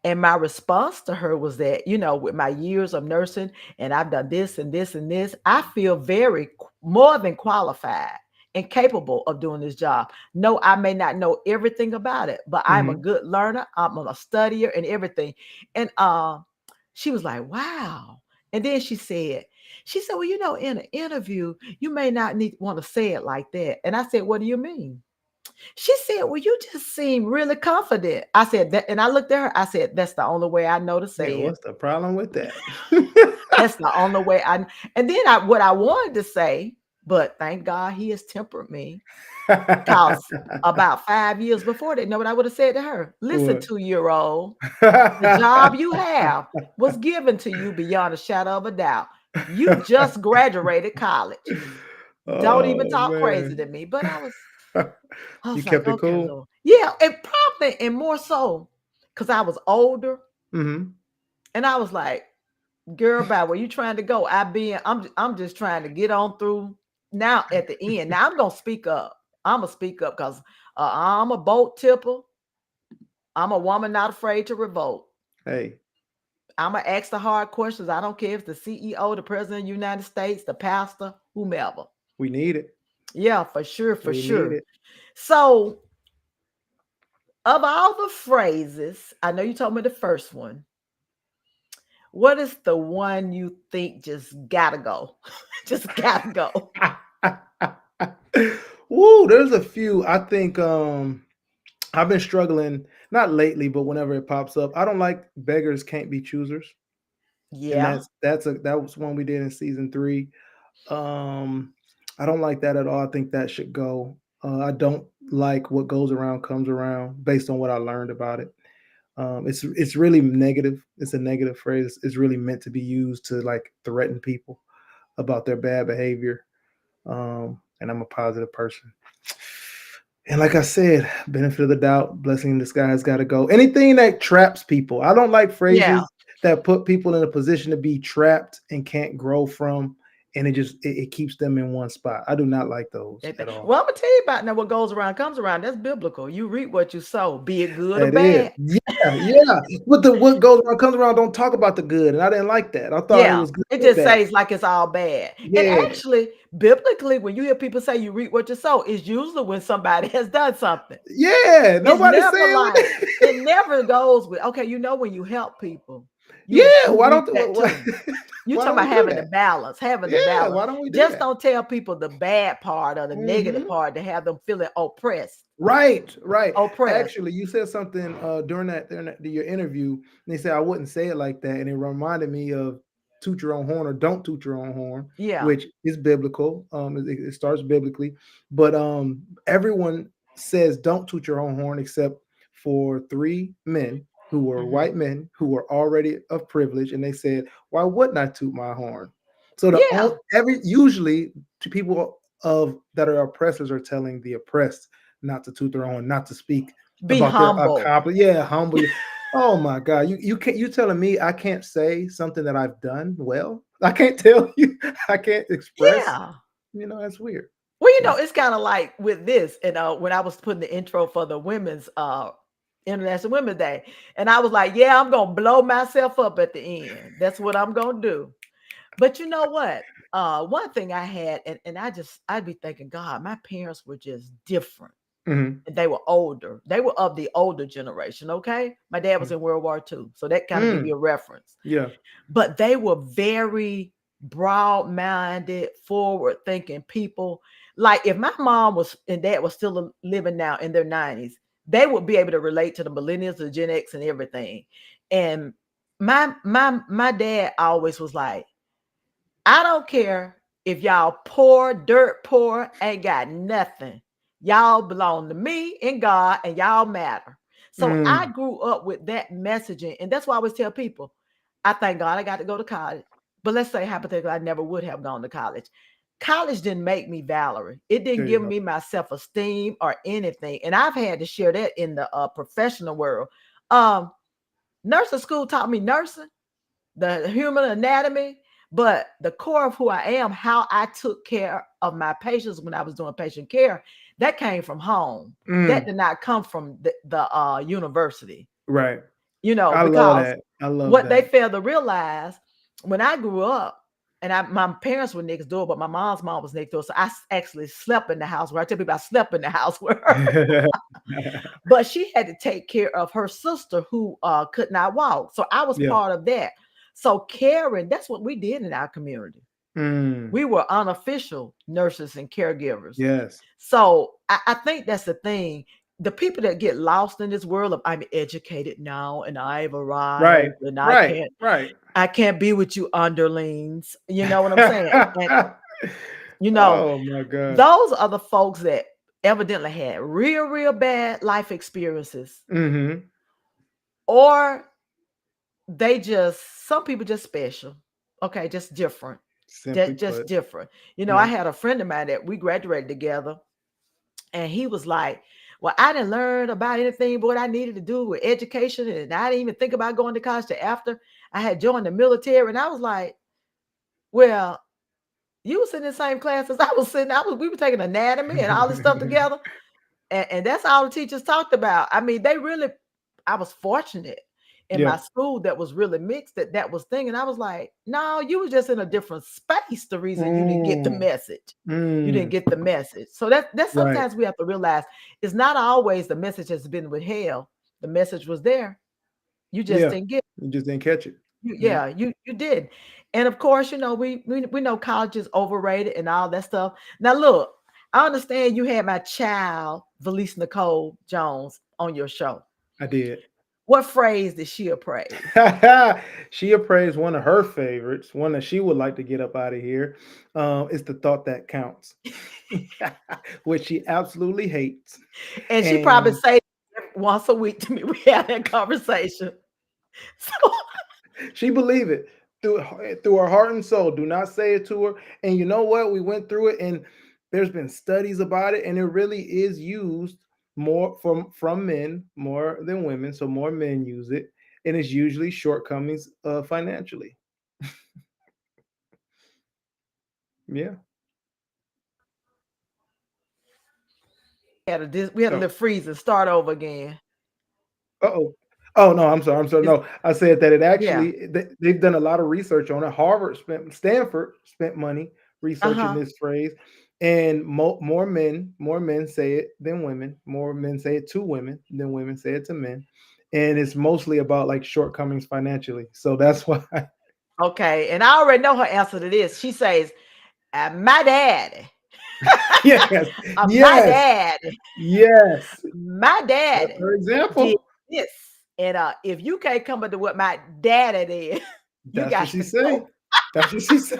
[SPEAKER 2] And my response to her was that, with my years of nursing and I've done this and this and this, I feel very more than qualified and capable of doing this job. No, I may not know everything about it, but I'm a
[SPEAKER 3] Mm-hmm.
[SPEAKER 2] good learner. I'm a studier and everything. And she was like, wow. And then she said, well, in an interview, you may not want to say it like that. And I said, what do you mean? She said, well, you just seem really confident. I said that, and I looked at her. I said, that's the only way I know to
[SPEAKER 3] Yeah,
[SPEAKER 2] say it.
[SPEAKER 3] what's the problem with that?
[SPEAKER 2] That's the only way and then what I wanted to say, but thank God he has tempered me, because about 5 years before that, know what I would have said to her? Listen,
[SPEAKER 3] What?
[SPEAKER 2] 2-year-old, the job you have was given to you beyond a shadow of a doubt. You just graduated college. Don't even
[SPEAKER 3] Oh
[SPEAKER 2] talk crazy to
[SPEAKER 3] man.
[SPEAKER 2] me. But I
[SPEAKER 3] You
[SPEAKER 2] was like,
[SPEAKER 3] kept it
[SPEAKER 2] okay,
[SPEAKER 3] cool.
[SPEAKER 2] Lord. Yeah, and probably and more so because I was older
[SPEAKER 3] Mm-hmm.
[SPEAKER 2] and I was like, girl, bye, where you trying to go? I'm just trying to get on through now at the end. Now I'm gonna speak up. I'm gonna speak up because I'm a boat tipper. I'm a woman not afraid to revolt.
[SPEAKER 3] Hey,
[SPEAKER 2] I'm gonna ask the hard questions. I don't care if the CEO, the president of the United States, the pastor, whomever.
[SPEAKER 3] we need it.
[SPEAKER 2] Yeah, for sure, for
[SPEAKER 3] We need
[SPEAKER 2] sure.
[SPEAKER 3] it.
[SPEAKER 2] So, of all the phrases, I know you told me the first one. What is the one you think just gotta go? Just gotta go.
[SPEAKER 3] Woo, there's a few. I think I've been struggling, not lately, but whenever it pops up. I don't like beggars can't be choosers. And
[SPEAKER 2] Yeah.
[SPEAKER 3] that was one we did in season 3. Um, I don't like that at all. I think that should go. I don't like what goes around comes around based on what I learned about it. It's really negative. It's a negative phrase. It's really meant to be used to like threaten people about their bad behavior. And I'm a positive person. And like I said, benefit of the doubt, blessing in disguise, got to go. Anything that traps people. I don't like
[SPEAKER 2] Yeah.
[SPEAKER 3] phrases that put people in a position to be trapped and can't grow from, and it keeps them in one spot. I do not like those at all.
[SPEAKER 2] Well, I'm gonna tell you about now. What goes around comes around. That's biblical. You reap what you sow, be it good or
[SPEAKER 3] That is,
[SPEAKER 2] bad.
[SPEAKER 3] yeah. But the what goes around comes around. Don't talk about the good, and I didn't like that. I thought it
[SPEAKER 2] Yeah,
[SPEAKER 3] was good
[SPEAKER 2] it
[SPEAKER 3] and
[SPEAKER 2] just
[SPEAKER 3] bad.
[SPEAKER 2] says like it's all bad. And
[SPEAKER 3] Yeah,
[SPEAKER 2] actually, biblically, when you hear people say you reap what you sow, it's usually when somebody has done something.
[SPEAKER 3] yeah.
[SPEAKER 2] It's
[SPEAKER 3] Nobody's
[SPEAKER 2] never
[SPEAKER 3] saying what.
[SPEAKER 2] like it never goes with okay. You know when you help people, you
[SPEAKER 3] Yeah,
[SPEAKER 2] you
[SPEAKER 3] why
[SPEAKER 2] reap
[SPEAKER 3] don't
[SPEAKER 2] that
[SPEAKER 3] why,
[SPEAKER 2] too. You
[SPEAKER 3] why
[SPEAKER 2] talking
[SPEAKER 3] don't we
[SPEAKER 2] about
[SPEAKER 3] do
[SPEAKER 2] having the
[SPEAKER 3] that?
[SPEAKER 2] balance, having the
[SPEAKER 3] Yeah,
[SPEAKER 2] balance.
[SPEAKER 3] why don't we do
[SPEAKER 2] Just
[SPEAKER 3] that?
[SPEAKER 2] don't tell people the bad part or the negative
[SPEAKER 3] Hmm.
[SPEAKER 2] part to have them feeling oppressed.
[SPEAKER 3] Right, right.
[SPEAKER 2] Oppressed.
[SPEAKER 3] Actually, you said something during your interview, and they said I wouldn't say it like that, and it reminded me of toot your own horn or don't toot your own horn,
[SPEAKER 2] Yeah.
[SPEAKER 3] which is biblical. It starts biblically, but everyone says don't toot your own horn except for 3 men who were
[SPEAKER 2] Mhm.
[SPEAKER 3] white men who were already of privilege, and they said, "Why wouldn't I toot my horn?" So the
[SPEAKER 2] Yeah.
[SPEAKER 3] every usually to people of that are oppressors are telling the oppressed not to toot their own, not to speak
[SPEAKER 2] Be
[SPEAKER 3] about their
[SPEAKER 2] humble.
[SPEAKER 3] accomplishment. Yeah, humble. Oh my God, you can't you telling me I can't say something that I've done well? I can't tell you. I can't express.
[SPEAKER 2] Yeah.
[SPEAKER 3] That's weird.
[SPEAKER 2] Well,
[SPEAKER 3] Yeah.
[SPEAKER 2] it's kind of like with this, and when I was putting the intro for the women's International Women's Day, and I was like, yeah, I'm gonna blow myself up at the end. That's what I'm gonna do. But you know what? One thing I had, and I'd be thinking, God, my parents were just different.
[SPEAKER 3] Hmm.
[SPEAKER 2] And they were older. They were of the older generation. Okay. My dad was in World War II. So that kind of give you
[SPEAKER 3] Mm.
[SPEAKER 2] a reference.
[SPEAKER 3] Yeah.
[SPEAKER 2] But they were very broad-minded, forward-thinking people. Like if my mom was and dad was still living now in their 90s, they would be able to relate to the millennials, the Gen X, and everything. And my dad always was like, I don't care if y'all poor, dirt poor, ain't got nothing. Y'all belong to me and God, and y'all matter. So I
[SPEAKER 3] Mm.
[SPEAKER 2] grew up with that messaging. And that's why I always tell people, I thank God I got to go to college. But let's say hypothetically, I never would have gone to college. College didn't make me Valerie. It didn't
[SPEAKER 3] There you
[SPEAKER 2] give
[SPEAKER 3] go.
[SPEAKER 2] me my self-esteem or anything. And I've had to share that in the professional world. Um, Nursing school taught me nursing, the human anatomy, but the core of who I am, how I took care of my patients when I was doing patient care, that came from home. That
[SPEAKER 3] Mm.
[SPEAKER 2] did not come from the university,
[SPEAKER 3] Right. I love
[SPEAKER 2] because
[SPEAKER 3] that. I love
[SPEAKER 2] what they
[SPEAKER 3] that.
[SPEAKER 2] failed to realize when I grew up, and my parents were next door, but my mom's mom was next door. So actually slept in the house where I tell people I slept in the house with her. But she had to take care of her sister who could not walk. So I was
[SPEAKER 3] Yeah.
[SPEAKER 2] part of that. So caring, that's what we did in our community.
[SPEAKER 3] Mm.
[SPEAKER 2] We were unofficial nurses and caregivers.
[SPEAKER 3] Yes.
[SPEAKER 2] So I think that's the thing. The people that get lost in this world of I'm educated now and I've
[SPEAKER 3] Right.
[SPEAKER 2] arrived and
[SPEAKER 3] Right. Right.
[SPEAKER 2] I can't be with you underlings. You know what I'm saying? And you know,
[SPEAKER 3] Oh my God.
[SPEAKER 2] those are the folks that evidently had real, real bad life experiences,
[SPEAKER 3] Hmm.
[SPEAKER 2] or they just some people just special. Okay, just different.
[SPEAKER 3] Simply
[SPEAKER 2] That just
[SPEAKER 3] put.
[SPEAKER 2] different. I
[SPEAKER 3] Yeah.
[SPEAKER 2] had a friend of mine that we graduated together, and he was like, well, I didn't learn about anything but what I needed to do with education, and I didn't even think about going to college till after I had joined the military. And I was like, well, You was in the same class as I was sitting. We were taking anatomy and all this stuff together. And that's all the teachers talked about. I mean, they really, I was fortunate in
[SPEAKER 3] Yeah.
[SPEAKER 2] my school that was really mixed that was thing. And I was like, no, you was just in a different space. The reason you didn't get the
[SPEAKER 3] Mm,
[SPEAKER 2] message. You didn't
[SPEAKER 3] mm,
[SPEAKER 2] get the message. So that's
[SPEAKER 3] right.
[SPEAKER 2] sometimes we have to realize it's not always the message has been withheld. The message was there. You just
[SPEAKER 3] Yeah.
[SPEAKER 2] didn't get
[SPEAKER 3] You just didn't catch it. Yeah.
[SPEAKER 2] yeah, you did. And of course, we know college is overrated and all that stuff. Now look, I understand you had my child, Valise Nicole Jones, on your show.
[SPEAKER 3] I did.
[SPEAKER 2] What phrase did she appraise?
[SPEAKER 3] She appraised one of her favorites, one that she would like to get up out of here. It's the thought that counts, which she absolutely hates.
[SPEAKER 2] And she probably
[SPEAKER 3] And
[SPEAKER 2] say once a week to me. We had that conversation. So
[SPEAKER 3] she believe it through her heart and soul. Do not say it to her. And you know what? We went through it, and there's been studies about it, and it really is used more from men more than women. So more men use it, and it's usually shortcomings financially. Yeah.
[SPEAKER 2] we had a
[SPEAKER 3] Oh.
[SPEAKER 2] little freeze and start over again.
[SPEAKER 3] Uh-oh. Oh no, I'm sorry. I'm sorry.
[SPEAKER 2] It's,
[SPEAKER 3] No, I said that it
[SPEAKER 2] yeah.
[SPEAKER 3] actually they've done a lot of research on it. Stanford spent money researching
[SPEAKER 2] Uh-huh.
[SPEAKER 3] this phrase, and more men say it than women. More men say it to women than women say it to men, and it's mostly about like shortcomings financially. So that's why.
[SPEAKER 2] Okay. And I already know her answer to this. She says, my daddy.
[SPEAKER 3] Yes,
[SPEAKER 2] My
[SPEAKER 3] yes,
[SPEAKER 2] dad,
[SPEAKER 3] yes.
[SPEAKER 2] my
[SPEAKER 3] That's
[SPEAKER 2] dad
[SPEAKER 3] her
[SPEAKER 2] did
[SPEAKER 3] example.
[SPEAKER 2] this. And if you can't come up to what my daddy did, you
[SPEAKER 3] That's what
[SPEAKER 2] got
[SPEAKER 3] she
[SPEAKER 2] to
[SPEAKER 3] say.
[SPEAKER 2] go.
[SPEAKER 3] That's what she say,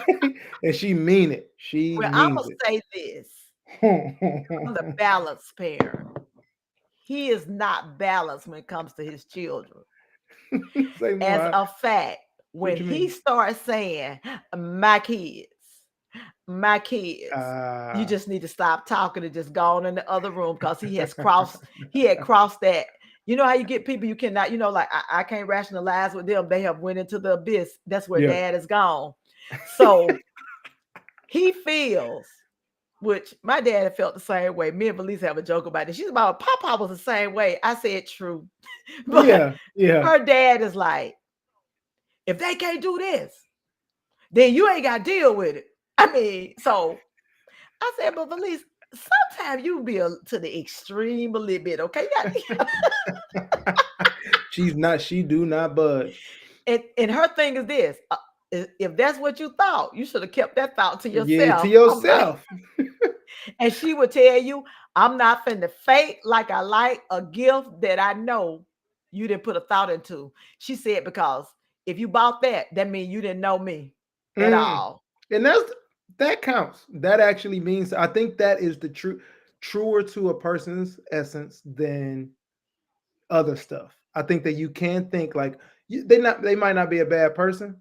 [SPEAKER 3] and she mean it. She
[SPEAKER 2] Well, I'm
[SPEAKER 3] means
[SPEAKER 2] gonna say this. I'm the
[SPEAKER 3] it.
[SPEAKER 2] balanced parent. He is not balanced when it comes to his children.
[SPEAKER 3] Say
[SPEAKER 2] As
[SPEAKER 3] more.
[SPEAKER 2] a fact, when
[SPEAKER 3] What you
[SPEAKER 2] he
[SPEAKER 3] mean?
[SPEAKER 2] starts saying my kids, my kids, you
[SPEAKER 3] Ah,
[SPEAKER 2] just need to stop talking and just go on in the other room because he had crossed that. You know how you get people you cannot, like I can't rationalize with them. They have went into the abyss. That's where
[SPEAKER 3] yeah.
[SPEAKER 2] dad is gone. So he feels, which my dad had felt the same way. Me and Felice have a joke about it. She's about Papa was the same way. I said true. But
[SPEAKER 3] Yeah, yeah.
[SPEAKER 2] her dad is like, if they can't do this, then you ain't got to deal with it. I mean, so I said, but Felice, sometimes you be to the extreme a little bit, okay?
[SPEAKER 3] She do not budge.
[SPEAKER 2] And her thing is this: if that's what you thought, you should have kept that thought to
[SPEAKER 3] Yeah, to
[SPEAKER 2] yourself. I'm like,
[SPEAKER 3] yourself.
[SPEAKER 2] and she would tell you, I'm not finna fake like I like a gift that I know you didn't put a thought into. She said, because if you bought that, that means you didn't know me at
[SPEAKER 3] Mm.
[SPEAKER 2] all.
[SPEAKER 3] And that counts. That actually means I think that is the truer to a person's essence than other stuff. I think that you can think like they might not be a bad person,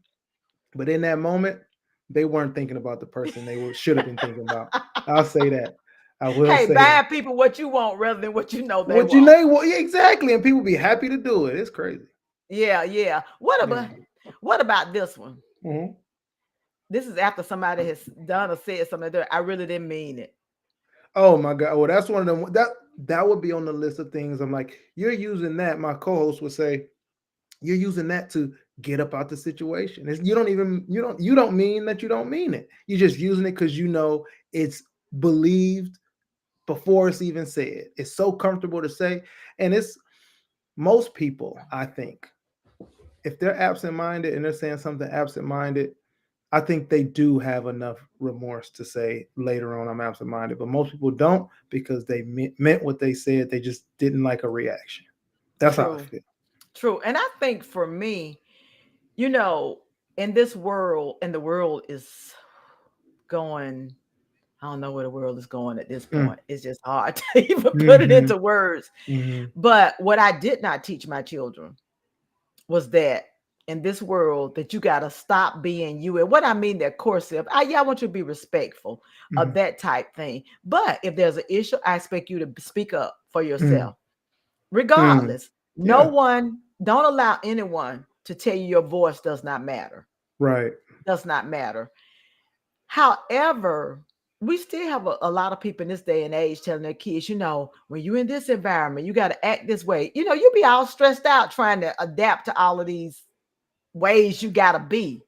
[SPEAKER 3] but in that moment, they weren't thinking about the person should have been thinking about. I'll say that. I will
[SPEAKER 2] Hey,
[SPEAKER 3] say that.
[SPEAKER 2] buying people what you want rather than what you know they
[SPEAKER 3] What you
[SPEAKER 2] want.
[SPEAKER 3] know, well, yeah, exactly, and people be happy to do it. It's crazy.
[SPEAKER 2] Yeah, yeah.
[SPEAKER 3] Yeah.
[SPEAKER 2] What about this one?
[SPEAKER 3] Mhm.
[SPEAKER 2] This is after somebody has done or said something that I really didn't mean it.
[SPEAKER 3] Oh my god. Well, that's one of them. That would be on the list of things. I'm like, you're using that. My co-host would say, you're using that to get up out the situation. You don't mean that you don't mean it. You're just using it because you know it's believed before it's even said. It's so comfortable to say, and it's most people. I think if they're absent-minded and they're saying something absent-minded, I think they do have enough remorse to say later on, I'm absent-minded. But most people don't because they meant what they said. They just didn't like a reaction. That's how I
[SPEAKER 2] True,
[SPEAKER 3] feel.
[SPEAKER 2] true. And I think for me, you know, in this world, and the world is going, I don't know where the world is going at this
[SPEAKER 3] Mm.
[SPEAKER 2] point. It's just hard to even put it
[SPEAKER 3] Hmm.
[SPEAKER 2] into words.
[SPEAKER 3] Hmm.
[SPEAKER 2] But what I did not teach my children was that in this world that you got to stop being you. And what I mean that coercive, I want you to be respectful of
[SPEAKER 3] Hmm.
[SPEAKER 2] that type thing. But if there's an issue, I expect you to speak up for
[SPEAKER 3] Mm.
[SPEAKER 2] yourself.
[SPEAKER 3] Mm.
[SPEAKER 2] Regardless, no
[SPEAKER 3] Yeah.
[SPEAKER 2] one, don't allow anyone to tell you your voice does not matter.
[SPEAKER 3] Right.
[SPEAKER 2] Does not matter. However, we still have a lot of people in this day and age telling their kids, when you're in this environment, you got to act this way. You be all stressed out trying to adapt to all of these ways you got to be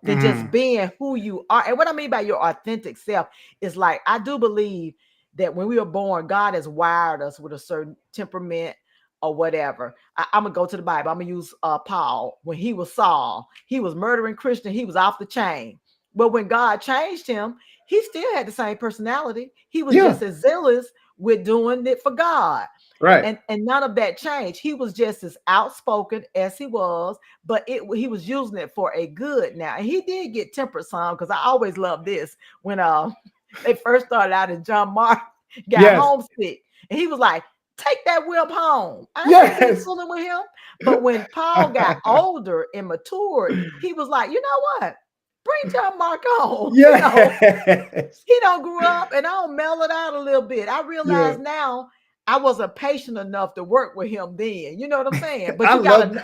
[SPEAKER 2] than just
[SPEAKER 3] Mhm.
[SPEAKER 2] being who you are. And what I mean by your authentic self is like, I do believe that when we were born, God has wired us with a certain temperament or whatever. I'm gonna go to the Bible. I'm gonna use Paul. When he was Saul, he was murdering Christian. He was off the chain. But when God changed him, he still had the same personality. He was
[SPEAKER 3] Yeah.
[SPEAKER 2] just as zealous with doing it for God.
[SPEAKER 3] Right.
[SPEAKER 2] And none of that changed. He was just as outspoken as he was, but he was using it for a good now. And he did get tempered some, because I always love this when they first started out and John Mark got
[SPEAKER 3] Yes.
[SPEAKER 2] homesick, and he was like, take that whip home. I ain't finna be
[SPEAKER 3] Yes.
[SPEAKER 2] fooling with him. But when Paul got older and matured, he was like, you know what? Bring John Mark on.
[SPEAKER 3] Yes.
[SPEAKER 2] He don't grew up, and I don't mellow out a little bit. I
[SPEAKER 3] Yeah.
[SPEAKER 2] realize now I wasn't patient enough to work with him then. You know what I'm saying? But
[SPEAKER 3] I love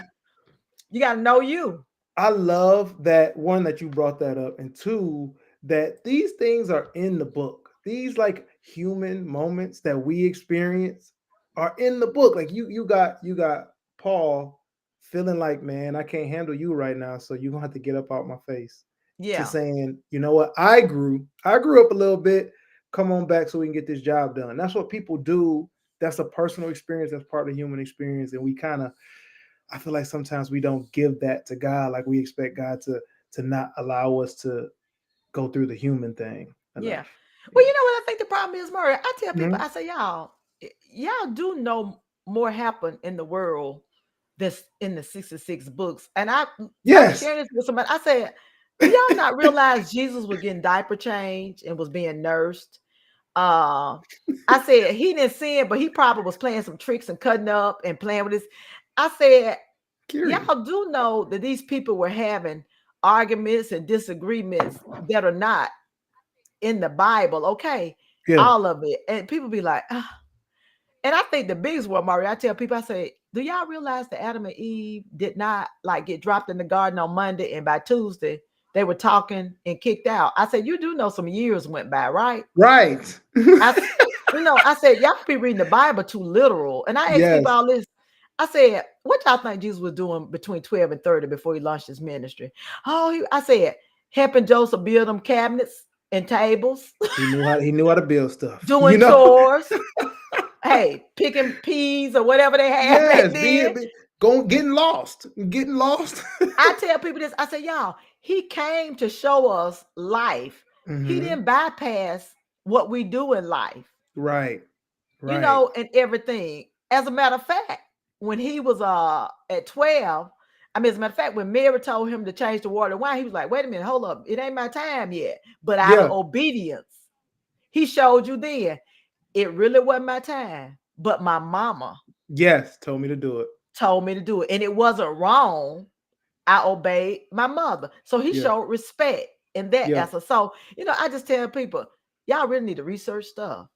[SPEAKER 2] you gotta know you.
[SPEAKER 3] I love that, one, that you brought that up, and two, that these things are in the book. These like human moments that we experience are in the book. Like you got Paul feeling like, man, I can't handle you right now, so you're gonna have to get up out my face. To
[SPEAKER 2] Yeah,
[SPEAKER 3] saying, you know what, I grew up a little bit. Come on back so we can get this job done. That's what people do. That's a personal experience. That's part of the human experience, and we kind of, I feel like sometimes we don't give that to God. Like we expect God to not allow us to go through the human thing
[SPEAKER 2] yeah.
[SPEAKER 3] enough.
[SPEAKER 2] Well,
[SPEAKER 3] Yeah.
[SPEAKER 2] you know what I think the problem is, Murray? I tell people,
[SPEAKER 3] Mhm.
[SPEAKER 2] I say, y'all do know more happened in the world that's in the 66 books. And I was
[SPEAKER 3] Yes.
[SPEAKER 2] sharing this with somebody. I said, do y'all not realize Jesus was getting diaper changed and was being nursed? Uh, I said he didn't sin, but he probably was playing some tricks and cutting up and playing with this. I said,
[SPEAKER 3] Curious.
[SPEAKER 2] y'all do know that these people were having arguments and disagreements that are not in the Bible, okay?
[SPEAKER 3] Yeah.
[SPEAKER 2] All of it. And people be like, "Ah." And I think the biggest one, Mario, I tell people, I say, do y'all realize that Adam and Eve did not like get dropped in the garden on Monday, and by Tuesday they were talking and kicked out? I said, you do know some years went by, right?
[SPEAKER 3] Right.
[SPEAKER 2] I, I said, y'all be reading the Bible too literal. And I asked people
[SPEAKER 3] Yes.
[SPEAKER 2] all this. I said, what y'all think Jesus was doing between 12 and 30 before he launched his ministry? I said, helping Joseph build them cabinets and tables,
[SPEAKER 3] He knew how to build stuff.
[SPEAKER 2] doing chores, hey, picking peas or whatever they had back
[SPEAKER 3] Yes,
[SPEAKER 2] then.
[SPEAKER 3] going, getting lost. Getting lost.
[SPEAKER 2] I tell people this. I say, y'all, he came to show us life. He
[SPEAKER 3] Hmm.
[SPEAKER 2] didn't bypass what we do in life,
[SPEAKER 3] Right. Right.
[SPEAKER 2] and everything. As a matter of fact, when he was at 12, I mean, as a matter of fact, when Mary told him to change the water to wine, he was like, wait a minute, hold up, it ain't my time yet. But out of
[SPEAKER 3] Yeah.
[SPEAKER 2] obedience, he showed you then it really wasn't my time. But my mama
[SPEAKER 3] Yes. Told me to do it.
[SPEAKER 2] told me to do it. And it wasn't wrong. I obeyed my mother. So he
[SPEAKER 3] Yeah.
[SPEAKER 2] showed respect in that
[SPEAKER 3] Yeah.
[SPEAKER 2] essence. So, I just tell people, y'all really need to research stuff.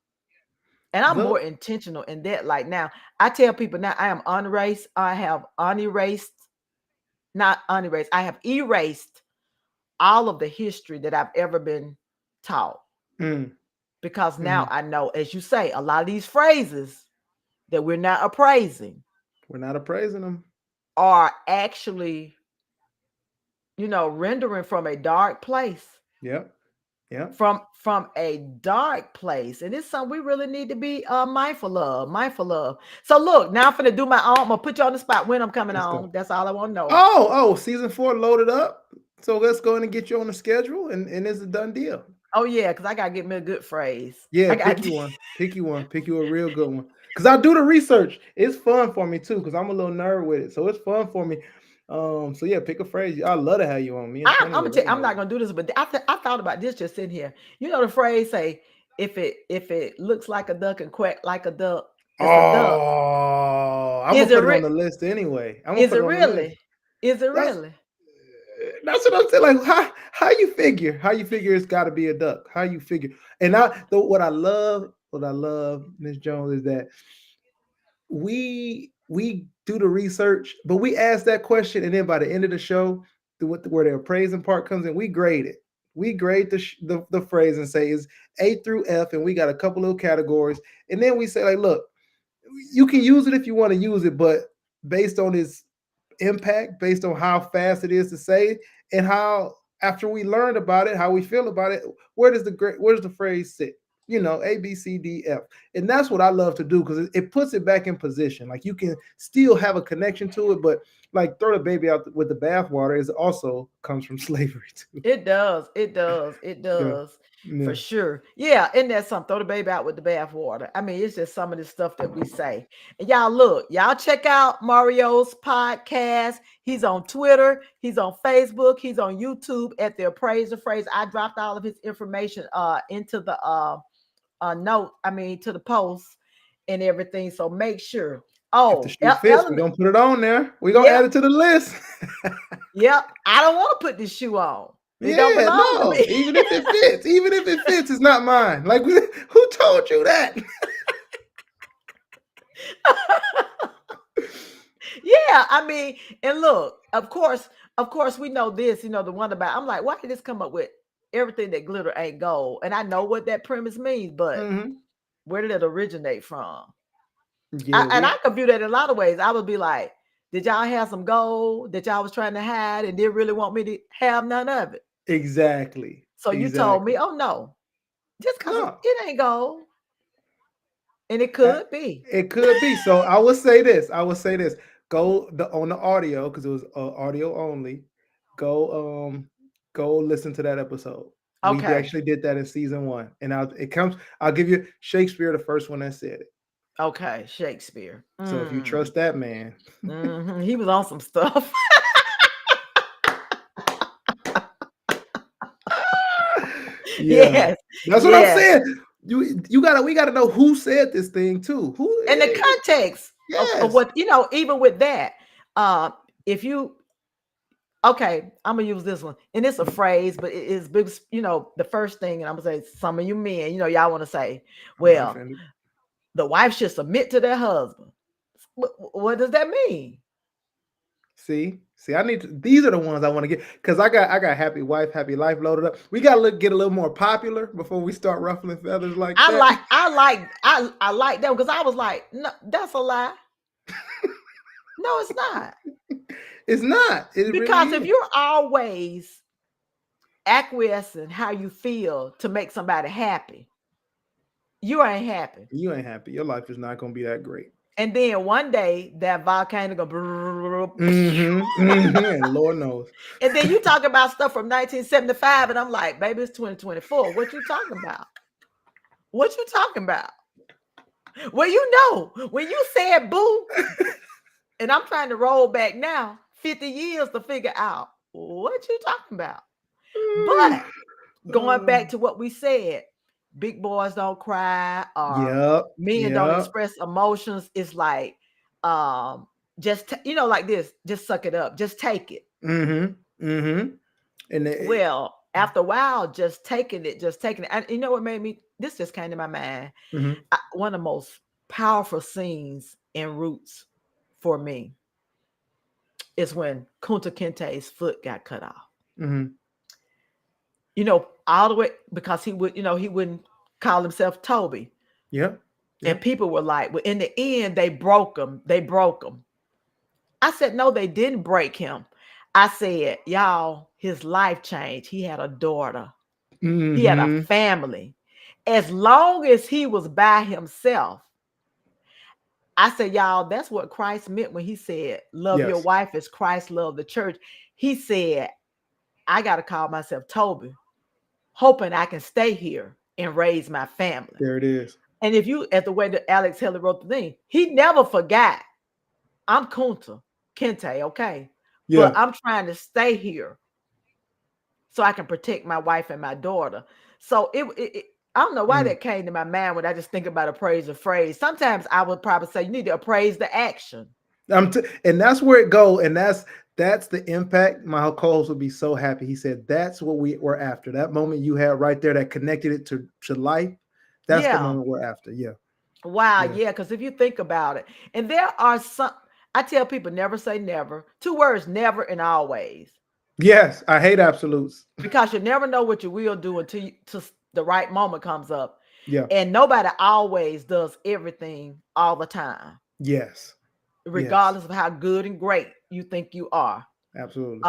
[SPEAKER 2] And I'm more
[SPEAKER 3] Look.
[SPEAKER 2] intentional in that. Like now, I tell people now I am unerased. I have unerased, not unerased. I have erased all of the history that I've ever been taught.
[SPEAKER 3] Mm,
[SPEAKER 2] Because now
[SPEAKER 3] mhm.
[SPEAKER 2] I know, as you say, a lot of these phrases that we're not appraising
[SPEAKER 3] We're not appraising them.
[SPEAKER 2] are actually, rendering from a dark place.
[SPEAKER 3] Yep. Yep.
[SPEAKER 2] From a dark place, and it's something we really need to be mindful of. So look, now I'm gonna do my own. I'm gonna put you on the spot when I'm coming
[SPEAKER 3] Let's go.
[SPEAKER 2] on. That's all I want to know.
[SPEAKER 3] Oh, season 4 loaded up. So let's go in and get you on the schedule, and it's a done deal.
[SPEAKER 2] Oh yeah, because I gotta get me a good phrase.
[SPEAKER 3] Yeah,
[SPEAKER 2] I got
[SPEAKER 3] pick you one. Pick you one. Pick you a real good one. Cause I do the research. It's fun for me too, because I'm a little nerd with it. So it's fun for me. So yeah, pick a phrase. I love to have you on. Me and
[SPEAKER 2] I'm,
[SPEAKER 3] Tony
[SPEAKER 2] I'm
[SPEAKER 3] would
[SPEAKER 2] gonna tell
[SPEAKER 3] love
[SPEAKER 2] you,
[SPEAKER 3] to
[SPEAKER 2] I'm
[SPEAKER 3] have
[SPEAKER 2] not
[SPEAKER 3] you.
[SPEAKER 2] gonna do this, but I thought about this just sitting here. The phrase say, if it looks like a duck and quack like a duck, it's a duck.
[SPEAKER 3] Oh, I'm gonna
[SPEAKER 2] Is it
[SPEAKER 3] put it on
[SPEAKER 2] re-
[SPEAKER 3] the list anyway. I'm gonna
[SPEAKER 2] is
[SPEAKER 3] put
[SPEAKER 2] it
[SPEAKER 3] it on the list.
[SPEAKER 2] really? Is it
[SPEAKER 3] That's
[SPEAKER 2] really?
[SPEAKER 3] that's what I'm saying. Like how you figure it's got to be a duck. How you figure? And what I love, Miss Jones, is that we do the research, but we ask that question, and then by the end of the show, where the appraising part comes in, we grade it. We grade the phrase and say is A through F, and we got a couple little categories, and then we say like, look, you can use it if you want to use it, but based on its impact, based on how fast it is to say, and how after we learned about it, how we feel about it, where does the phrase sit? You know, A, B, C, D, F. And that's what I love to do because it puts it back in position. Like you can still have a connection to it, but like throw the baby out with the bathwater is also comes from slavery too.
[SPEAKER 2] It does. It does. It
[SPEAKER 3] Yeah.
[SPEAKER 2] does. For
[SPEAKER 3] Yeah.
[SPEAKER 2] sure. Yeah. And that's something. Throw the baby out with the bathwater. I mean, it's just some of the stuff that we say. And y'all look, y'all check out Mario's podcast. He's on Twitter. He's on Facebook. He's on YouTube at the Appraise the Phrase. I dropped all of his information into the note, I mean, to the post and everything. So make sure.
[SPEAKER 3] If the
[SPEAKER 2] Oh,
[SPEAKER 3] shoe fits, we're
[SPEAKER 2] Ellen,
[SPEAKER 3] gonna put it on there. We're gonna
[SPEAKER 2] yep,
[SPEAKER 3] add it to the list.
[SPEAKER 2] yep. I don't want to put this shoe on. It don't
[SPEAKER 3] Yeah,
[SPEAKER 2] belong to
[SPEAKER 3] no.
[SPEAKER 2] me.
[SPEAKER 3] Even if it fits, it's not mine. Like who told you that?
[SPEAKER 2] Yeah, I mean, and look, of course, we know this, the one about I'm like, why did this come up with everything that glitter ain't gold? And I know what that premise means, but
[SPEAKER 3] Hmm.
[SPEAKER 2] where did it originate from?
[SPEAKER 3] Yeah,
[SPEAKER 2] And
[SPEAKER 3] we
[SPEAKER 2] I could view that in a lot of ways. I would be like, did y'all have some gold that y'all was trying to hide and didn't really want me to have none of it?
[SPEAKER 3] exactly.
[SPEAKER 2] So you told me,
[SPEAKER 3] Exactly.
[SPEAKER 2] oh no, just because
[SPEAKER 3] No.
[SPEAKER 2] it ain't gold. And it
[SPEAKER 3] Uh,
[SPEAKER 2] could be.
[SPEAKER 3] It could be. So I would say this. I would say this. Go on the audio because it was audio only. Go go listen to that episode.
[SPEAKER 2] Okay.
[SPEAKER 3] Actually did that in season one, and I'll give you Shakespeare, the first one that said it.
[SPEAKER 2] Okay. Shakespeare.
[SPEAKER 3] So if you trust that man,
[SPEAKER 2] He was on some stuff.
[SPEAKER 3] yeah,
[SPEAKER 2] Yes.
[SPEAKER 3] that's what I'm
[SPEAKER 2] Yes.
[SPEAKER 3] saying. We gotta know who said this thing too. Who?
[SPEAKER 2] And the context of
[SPEAKER 3] Yes,
[SPEAKER 2] what, even with that, if you okay, I'm gonna use this one. And it's a phrase, but it is big, the first thing, and I'm gonna say some of you men, y'all want to say,
[SPEAKER 3] I'm not
[SPEAKER 2] well,
[SPEAKER 3] offended.
[SPEAKER 2] the wife should submit to their husband. What does that mean?
[SPEAKER 3] See, I need to. These are the ones I want to get because I got happy wife, happy life loaded up. We gotta get a little more popular before we start ruffling feathers like that.
[SPEAKER 2] I like them because I was like, no, that's a lie. No, it's not.
[SPEAKER 3] It's not. It really
[SPEAKER 2] Because if
[SPEAKER 3] is.
[SPEAKER 2] you're always acquiescing how you feel to make somebody happy, you ain't happy.
[SPEAKER 3] You ain't happy. Your life is not gonna be that great.
[SPEAKER 2] And then one day that volcano go brrrr,
[SPEAKER 3] And Lord knows.
[SPEAKER 2] and then you talk about stuff from 1975, and I'm like, baby, it's 2024. What you talking about? What you talking about? Well, when you said boo, and I'm trying to roll back now 50 years to figure out what you talking about. But going back to what we said, big boys don't cry, or
[SPEAKER 3] Yep.
[SPEAKER 2] men don't
[SPEAKER 3] Yep.
[SPEAKER 2] express emotions. It's like, like this, just suck it up, just take it.
[SPEAKER 3] Mm-hmm. Mm-hmm. And
[SPEAKER 2] Well, after a while, just taking it. And you know what made me? This just came to my mind.
[SPEAKER 3] mm-hmm.
[SPEAKER 2] One of the most powerful scenes in Roots for me is when Kunta Kinte's foot got cut off.
[SPEAKER 3] Mm-hmm.
[SPEAKER 2] All the way because he wouldn't call himself Toby.
[SPEAKER 3] Yep.
[SPEAKER 2] And
[SPEAKER 3] Yep.
[SPEAKER 2] people were like, well, in the end, they broke him. They broke him. I said, no, they didn't break him. I said, y'all, his life changed. He had a daughter. He had a
[SPEAKER 3] Mm-hmm.
[SPEAKER 2] family. As long as he was by himself, I said, y'all, that's what Christ meant when he said, love your
[SPEAKER 3] Yes.
[SPEAKER 2] wife as Christ loved the church. He said, I got to call myself Toby, hoping I can stay here and raise my family.
[SPEAKER 3] There it is.
[SPEAKER 2] And if you, at the way that Alex Haley wrote the thing, he never forgot. I'm Kunta Kinte, okay?
[SPEAKER 3] Yeah.
[SPEAKER 2] But I'm trying to stay here so I can protect my wife and my daughter. So I don't know why that came to my mind when I just think about appraise a phrase. Sometimes I would probably say you need to appraise the action.
[SPEAKER 3] And that's where it go, and that's the impact. My co-host would be so happy. He said that's what we were after. That moment you had right there that connected it to life. That's the
[SPEAKER 2] Yeah.
[SPEAKER 3] moment we're after. Yeah.
[SPEAKER 2] Wow.
[SPEAKER 3] Yeah.
[SPEAKER 2] Yeah. Because if you think about it, and there are some, I tell people never say never. 2 words, never and always.
[SPEAKER 3] Yes, I hate absolutes.
[SPEAKER 2] because you never know what you will do until the right moment comes up.
[SPEAKER 3] Yeah.
[SPEAKER 2] And nobody always does everything all the time,
[SPEAKER 3] Yes. Yes.
[SPEAKER 2] regardless of how good and great you think you are.
[SPEAKER 3] Absolutely.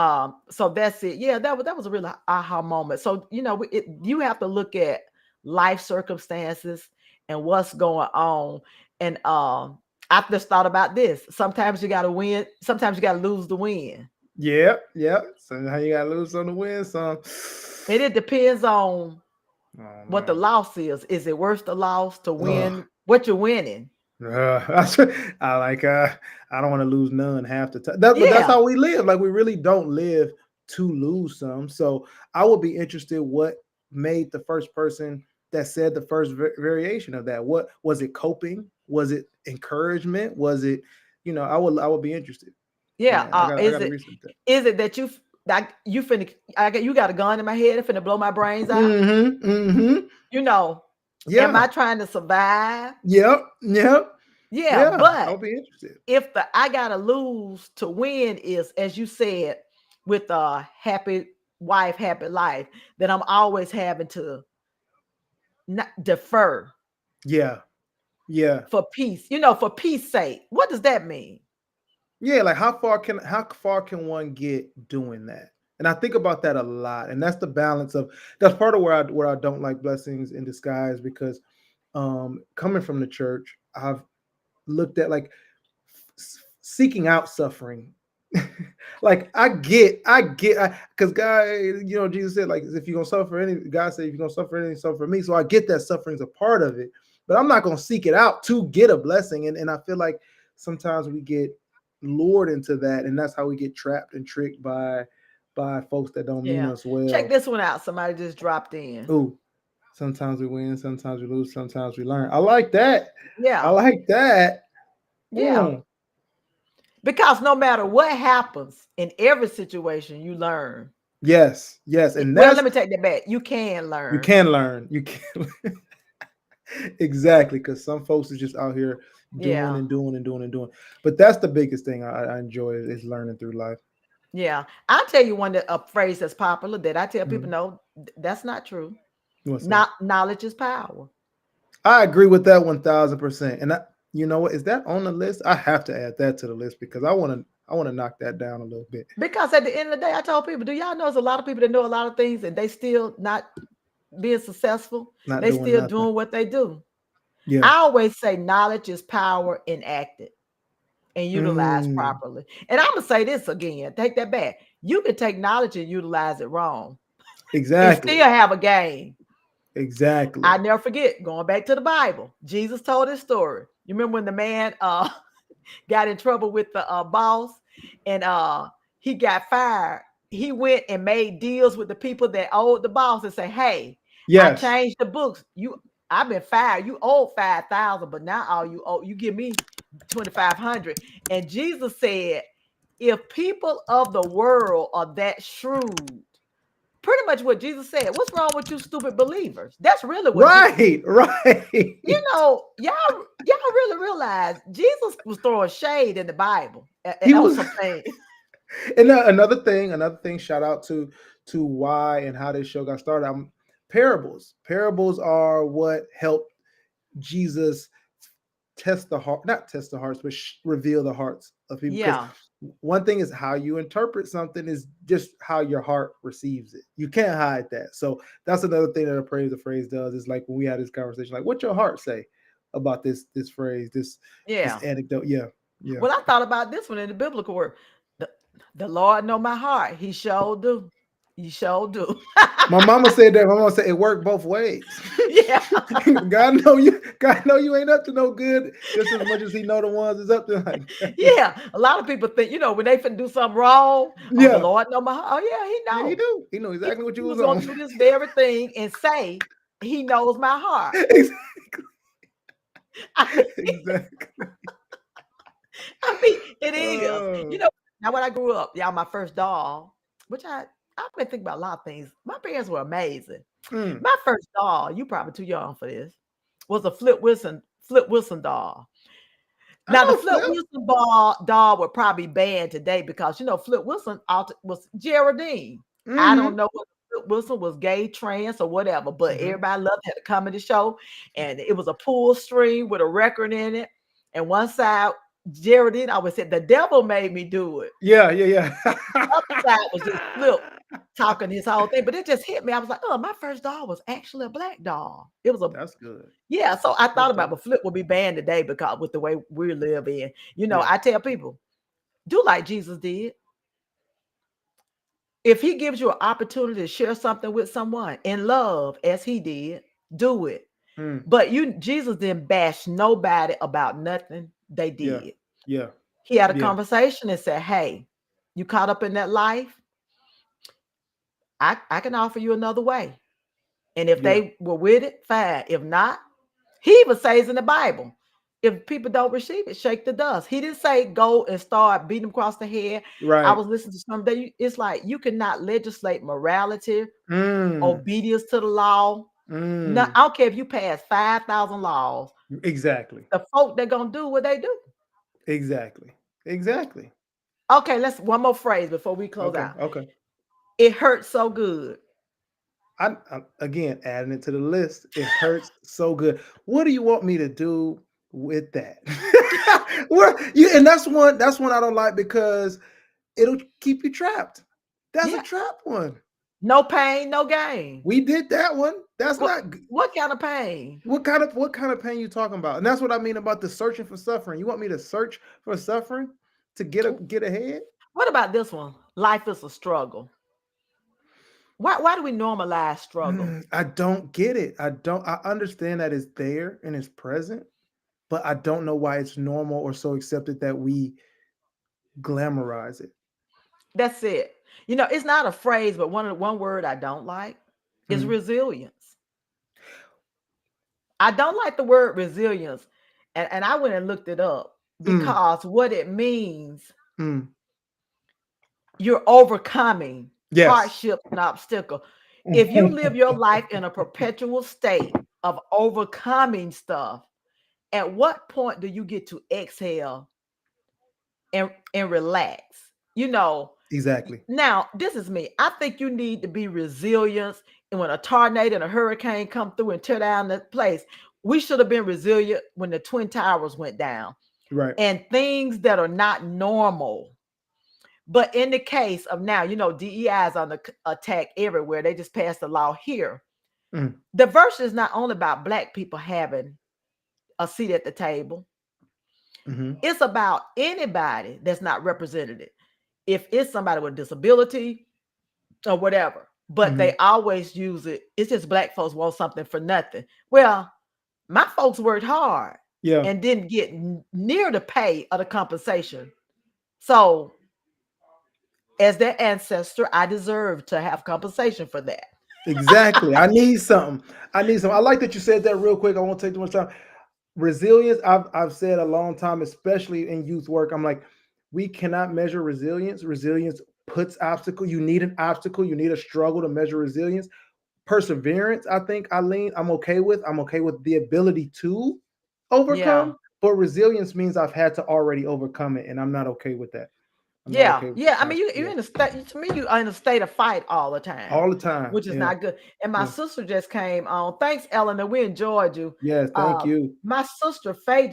[SPEAKER 2] So that's it. Yeah, that was a real aha moment. So you have to look at life circumstances and what's going on. And I just thought about this. Sometimes you got to win. Sometimes you got to lose to win.
[SPEAKER 3] Yep. Yep. So how you gotta lose some to win some.
[SPEAKER 2] And it depends on
[SPEAKER 3] Oh
[SPEAKER 2] what the
[SPEAKER 3] no.
[SPEAKER 2] loss is. Is it worth the loss to
[SPEAKER 3] Ugh.
[SPEAKER 2] win what you're winning?
[SPEAKER 3] That's I like. I don't want to lose none half the time. But that's
[SPEAKER 2] Yeah,
[SPEAKER 3] how we live. Like we really don't live to lose some. So I would be interested. What made the first person that said the first variation of that? What was it? Coping? Was it encouragement? Was it? I would be interested.
[SPEAKER 2] yeah.
[SPEAKER 3] Yeah, I got to research that.
[SPEAKER 2] Is it that you finna you got a gun in my head and finna blow my brains out?
[SPEAKER 3] Mm-hmm. Mm-hmm.
[SPEAKER 2] You know, am I
[SPEAKER 3] Yeah.
[SPEAKER 2] trying to survive?
[SPEAKER 3] Yep. Yep.
[SPEAKER 2] Yeah,
[SPEAKER 3] Yeah. I
[SPEAKER 2] but
[SPEAKER 3] would be interested.
[SPEAKER 2] if the I gotta lose to win is, as you said, with a happy wife, happy life, then I'm always having to not defer
[SPEAKER 3] Yeah. Yeah.
[SPEAKER 2] for peace. For peace sake. What does that mean?
[SPEAKER 3] Yeah, like how far can one get doing that? And I think about that a lot. And that's the balance of that's part of where I don't like blessings in disguise because coming from the church, I've looked at like seeking out suffering. Like I get because God, Jesus said, like, if you're gonna suffer any, God said, if you're gonna suffer anything, suffer for me. So I get that suffering's a part of it, but I'm not gonna seek it out to get a blessing. And I feel like sometimes we get lured into that, and that's how we get trapped and tricked by folks that don't mean
[SPEAKER 2] Yeah.
[SPEAKER 3] us
[SPEAKER 2] Check
[SPEAKER 3] well.
[SPEAKER 2] this one out. Somebody just dropped in.
[SPEAKER 3] Ooh, sometimes we win, sometimes we lose, sometimes we learn. I like that. I
[SPEAKER 2] Yeah.
[SPEAKER 3] like that.
[SPEAKER 2] Yeah.
[SPEAKER 3] Mm,
[SPEAKER 2] Because no matter what happens in every situation, you learn.
[SPEAKER 3] yes, yes, and
[SPEAKER 2] Well,
[SPEAKER 3] that's
[SPEAKER 2] let me take that back. You can
[SPEAKER 3] you
[SPEAKER 2] learn.
[SPEAKER 3] can learn. You can exactly because some folks are just out here doing
[SPEAKER 2] Yeah.
[SPEAKER 3] and doing and doing and doing. But that's the biggest thing I enjoy is learning through life.
[SPEAKER 2] Yeah. I'll tell you a phrase that's popular that I tell people,
[SPEAKER 3] Mhm.
[SPEAKER 2] no, that's not true.
[SPEAKER 3] What's that?
[SPEAKER 2] Not knowledge is power.
[SPEAKER 3] I agree with that 1,000%. And you know what? Is that on the list? I have to add that to the list because I want to knock that down a little bit.
[SPEAKER 2] Because at the end of the day, I told people, do y'all know there's a lot of people that know a lot of things and they still not being successful?
[SPEAKER 3] Not
[SPEAKER 2] They
[SPEAKER 3] doing
[SPEAKER 2] still
[SPEAKER 3] nothing.
[SPEAKER 2] doing what they do.
[SPEAKER 3] Yeah.
[SPEAKER 2] I always say knowledge is power enacted and utilized
[SPEAKER 3] Mm,
[SPEAKER 2] properly. And I'm gonna say this again, take that back. You can take knowledge and utilize it wrong and still
[SPEAKER 3] exactly.
[SPEAKER 2] have a gain. I
[SPEAKER 3] Exactly.
[SPEAKER 2] never forget going back to the Bible. Jesus told his story. You remember when the man got in trouble with the boss and he got fired. He went and made deals with the people that owed the boss and say, hey, I
[SPEAKER 3] Yes.
[SPEAKER 2] changed the books. I've been fired. You owe 5,000, but now all you owe, you give me 2,500. And Jesus said, if people of the world are that shrewd, pretty much what Jesus said, what's wrong with you stupid believers? That's really what
[SPEAKER 3] Right. Right.
[SPEAKER 2] y'all really realize Jesus was throwing shade in the Bible
[SPEAKER 3] He
[SPEAKER 2] on
[SPEAKER 3] was
[SPEAKER 2] some things.
[SPEAKER 3] and another thing, shout out to why and how this show got started. Parables are what helped Jesus test the heart, not test the hearts, but reveal the hearts of people. Because
[SPEAKER 2] Yeah,
[SPEAKER 3] one thing is how you interpret something is just how your heart receives it. You can't hide that. So that's another thing that Appraise the phrase does. Is like when we had this conversation, like what your heart say about this phrase, this
[SPEAKER 2] yeah.
[SPEAKER 3] anecdote. Yeah, yeah.
[SPEAKER 2] Well, I thought about this one in the biblical word. The, the Lord know my heart. He sure do. He sure do.
[SPEAKER 3] My mama said that. My mama said it worked both ways.
[SPEAKER 2] Yeah.
[SPEAKER 3] God know you ain't up to no good just as much as he know the ones that's up to. Like,
[SPEAKER 2] Yeah. A lot of people think, when they finna do something wrong, oh, the
[SPEAKER 3] yeah,
[SPEAKER 2] Lord know my heart. Oh, yeah, he
[SPEAKER 3] yeah, he
[SPEAKER 2] know.
[SPEAKER 3] do. He know
[SPEAKER 2] He,
[SPEAKER 3] exactly what
[SPEAKER 2] he
[SPEAKER 3] you was
[SPEAKER 2] was gonna
[SPEAKER 3] on.
[SPEAKER 2] do this very thing and say he knows my heart. I mean,
[SPEAKER 3] Exactly.
[SPEAKER 2] it is.
[SPEAKER 3] Oh,
[SPEAKER 2] Now when I grew up, y'all, my first doll, which I've been thinking about a lot of things. My parents were amazing.
[SPEAKER 3] mm,
[SPEAKER 2] My first doll, you probably too young for this, was a Flip Wilson doll.
[SPEAKER 3] I
[SPEAKER 2] Now the
[SPEAKER 3] know
[SPEAKER 2] Flip
[SPEAKER 3] Flip.
[SPEAKER 2] Wilson ball doll would probably ban today because Flip Wilson was Geraldine. I don't
[SPEAKER 3] Mm-hmm.
[SPEAKER 2] know what Flip Wilson was gay, trans, or whatever, but
[SPEAKER 3] Mm-hmm.
[SPEAKER 2] everybody loved had a comedy show, and it was a pull string with a record in it. And one side, Geraldine always said, "The devil made me do it."
[SPEAKER 3] Yeah, yeah,
[SPEAKER 2] Other side was just Flip
[SPEAKER 3] yeah.
[SPEAKER 2] talking his whole thing, but it just hit me. I was like, "Oh, my first doll was actually a black doll." It was a
[SPEAKER 3] That's good.
[SPEAKER 2] Yeah, so I thought
[SPEAKER 3] That's
[SPEAKER 2] about,
[SPEAKER 3] dope.
[SPEAKER 2] but Flip will be banned today because with the way we live in.
[SPEAKER 3] Yeah.
[SPEAKER 2] I tell people, do like Jesus did. If he gives you an opportunity to share something with someone in love, as he did, do it.
[SPEAKER 3] Mm,
[SPEAKER 2] But Jesus didn't bash nobody about nothing they
[SPEAKER 3] yeah.
[SPEAKER 2] did.
[SPEAKER 3] Yeah.
[SPEAKER 2] He had a
[SPEAKER 3] Yeah.
[SPEAKER 2] conversation and said, "Hey, you caught up in that life? I can offer you another way." And if
[SPEAKER 3] Yeah.
[SPEAKER 2] they were with it, fine. If not, he even says in the Bible, if people don't receive it, shake the dust. He didn't say go and start beating them across the head. I
[SPEAKER 3] Right.
[SPEAKER 2] was listening to something. It's like you cannot legislate morality,
[SPEAKER 3] Mm,
[SPEAKER 2] obedience to the law. No,
[SPEAKER 3] mm.
[SPEAKER 2] I don't care if you pass 5,000 laws.
[SPEAKER 3] Exactly.
[SPEAKER 2] The folk they're gonna do what they do.
[SPEAKER 3] Exactly. Exactly.
[SPEAKER 2] Okay, let's one more phrase before we close
[SPEAKER 3] Okay.
[SPEAKER 2] out.
[SPEAKER 3] Okay.
[SPEAKER 2] It hurts so good.
[SPEAKER 3] I'm again adding it to the list. It hurts so good. What do you want me to do with that? And that's one I don't like because it'll keep you trapped. That's a
[SPEAKER 2] Yeah,
[SPEAKER 3] trap one.
[SPEAKER 2] no pain, no gain.
[SPEAKER 3] We did that one. That's
[SPEAKER 2] What
[SPEAKER 3] not
[SPEAKER 2] what kind of pain?
[SPEAKER 3] what kind of pain you talking about? And that's what I mean about the searching for suffering. You want me to search for suffering to get ahead?
[SPEAKER 2] What about this one? Life is a struggle. Why do we normalize struggle?
[SPEAKER 3] I don't get it. I understand that it's there and it's present, but I don't know why it's normal or so accepted that we glamorize it.
[SPEAKER 2] That's it. It's not a phrase, but one word I don't like is
[SPEAKER 3] Mm,
[SPEAKER 2] resilience. I don't like the word resilience. And I went and looked it up
[SPEAKER 3] mm,
[SPEAKER 2] because what it means,
[SPEAKER 3] mm.
[SPEAKER 2] you're overcoming
[SPEAKER 3] Yes.
[SPEAKER 2] hardships and obstacles. If you live your life in a perpetual state of overcoming stuff, at what point do you get to exhale and relax? You know,
[SPEAKER 3] Exactly.
[SPEAKER 2] Now, this is me. I think you need to be resilient. And when a tornado and a hurricane come through and tear down the place, we should have been resilient when the Twin Towers went down
[SPEAKER 3] Right.
[SPEAKER 2] and things that are not normal. But in the case of now, DEI is on the attack everywhere. They just passed the law here.
[SPEAKER 3] Mm,
[SPEAKER 2] The verse is not only about Black people having a seat at the table,
[SPEAKER 3] mhm,
[SPEAKER 2] it's about anybody that's not represented. If it's somebody with disability, or whatever. But
[SPEAKER 3] mhm.
[SPEAKER 2] they always use it. It's just Black folks want something for nothing. Well, my folks worked hard
[SPEAKER 3] Yeah.
[SPEAKER 2] and didn't get near the pay or the compensation. So, as their ancestor, I deserve to have compensation for that.
[SPEAKER 3] Exactly. I need something. I need something. I like that you said that real quick. I won't take too much time. Resilience, I've said a long time, especially in youth work. I'm like, we cannot measure resilience. Resilience puts obstacle. You need an obstacle. You need a struggle to measure resilience. Perseverance, I think I'm okay with. I'm okay with the ability to
[SPEAKER 2] Yeah.
[SPEAKER 3] overcome, but resilience means I've had to already overcome it, and I'm not okay with that. I'm not
[SPEAKER 2] Yeah,
[SPEAKER 3] okay with the
[SPEAKER 2] yeah. I mean,
[SPEAKER 3] concept.
[SPEAKER 2] you're
[SPEAKER 3] Yeah,
[SPEAKER 2] in a state. To me, you're in a state of fight all the time,
[SPEAKER 3] all the time.
[SPEAKER 2] which is
[SPEAKER 3] Yeah,
[SPEAKER 2] not good. And my
[SPEAKER 3] yeah,
[SPEAKER 2] sister just came on. Thanks, Eleanor. We enjoyed you.
[SPEAKER 3] yes. Thank you.
[SPEAKER 2] My sister Faye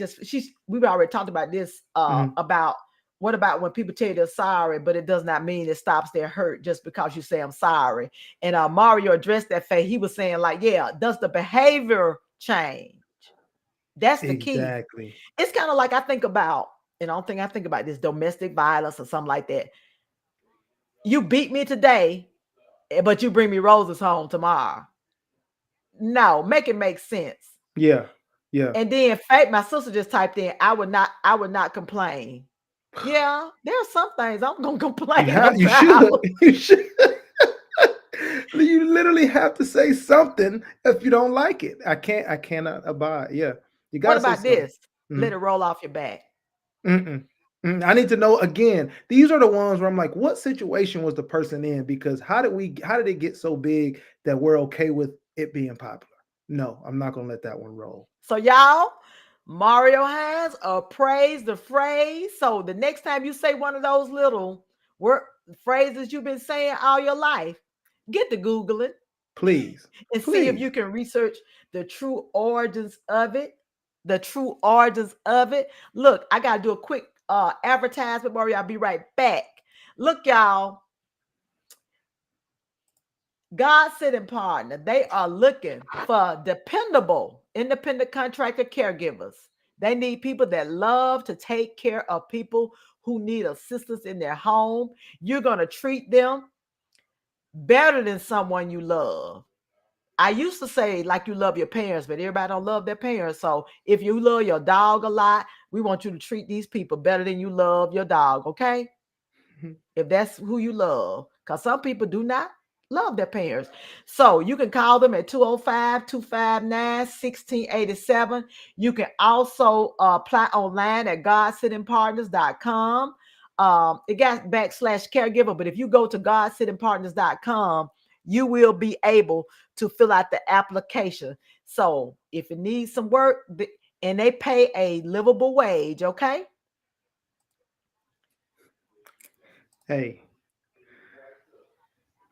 [SPEAKER 2] we've already talked about this.
[SPEAKER 3] Mhm.
[SPEAKER 2] About what about when people tell you they're sorry, but it does not mean it stops their hurt just because you say I'm sorry. And Mario addressed that. Faye. He was saying like, yeah, does the behavior change? That's the key.
[SPEAKER 3] Exactly.
[SPEAKER 2] It's kind of like I think about, and I don't think I think about this domestic violence or something like that. You beat me today, but you bring me roses home tomorrow. No, make it make sense.
[SPEAKER 3] Yeah, yeah.
[SPEAKER 2] And then Faith, my sister just typed in, I would not complain. Yeah, there are some things I'm gonna complain
[SPEAKER 3] You
[SPEAKER 2] about.
[SPEAKER 3] should. You should. You literally have to say something if you don't like it. I cannot abide. Yeah, you got
[SPEAKER 2] What
[SPEAKER 3] to say
[SPEAKER 2] about
[SPEAKER 3] something.
[SPEAKER 2] this? Let
[SPEAKER 3] Mhm.
[SPEAKER 2] it roll off your back.
[SPEAKER 3] Mm-mm. I need to know again. These are the ones where I'm like, what situation was the person in? Because how did it get so big that we're okay with it being popular? No, I'm not gonna let that one roll.
[SPEAKER 2] So y'all, Mario Hines, Appraise the phrase. So the next time you say one of those little word phrases you've been saying all your life, get to Googling
[SPEAKER 3] Please,
[SPEAKER 2] and see if
[SPEAKER 3] please,
[SPEAKER 2] you can research the true origins of it. The true origins of it. Look, I gotta do a quick advertisement, Mario. I'll be right back. Look, y'all, God sitting partner. They are looking for dependable, independent contractor caregivers. They need people that love to take care of people who need assistance in their home. You're going to treat them better than someone you love. I used to say like you love your parents, but everybody don't love their parents. So if you love your dog a lot, we want you to treat these people better than you love your dog, okay? If that's who you love, because some people do not love their parents. So you can call them at 205-259-1687. You can also apply online at godsittingpartners.com. It got /caregiver, but if you go to godsittingpartners.com, you will be able to fill out the application. So if it needs some work, and they pay a livable wage, okay?
[SPEAKER 3] hey,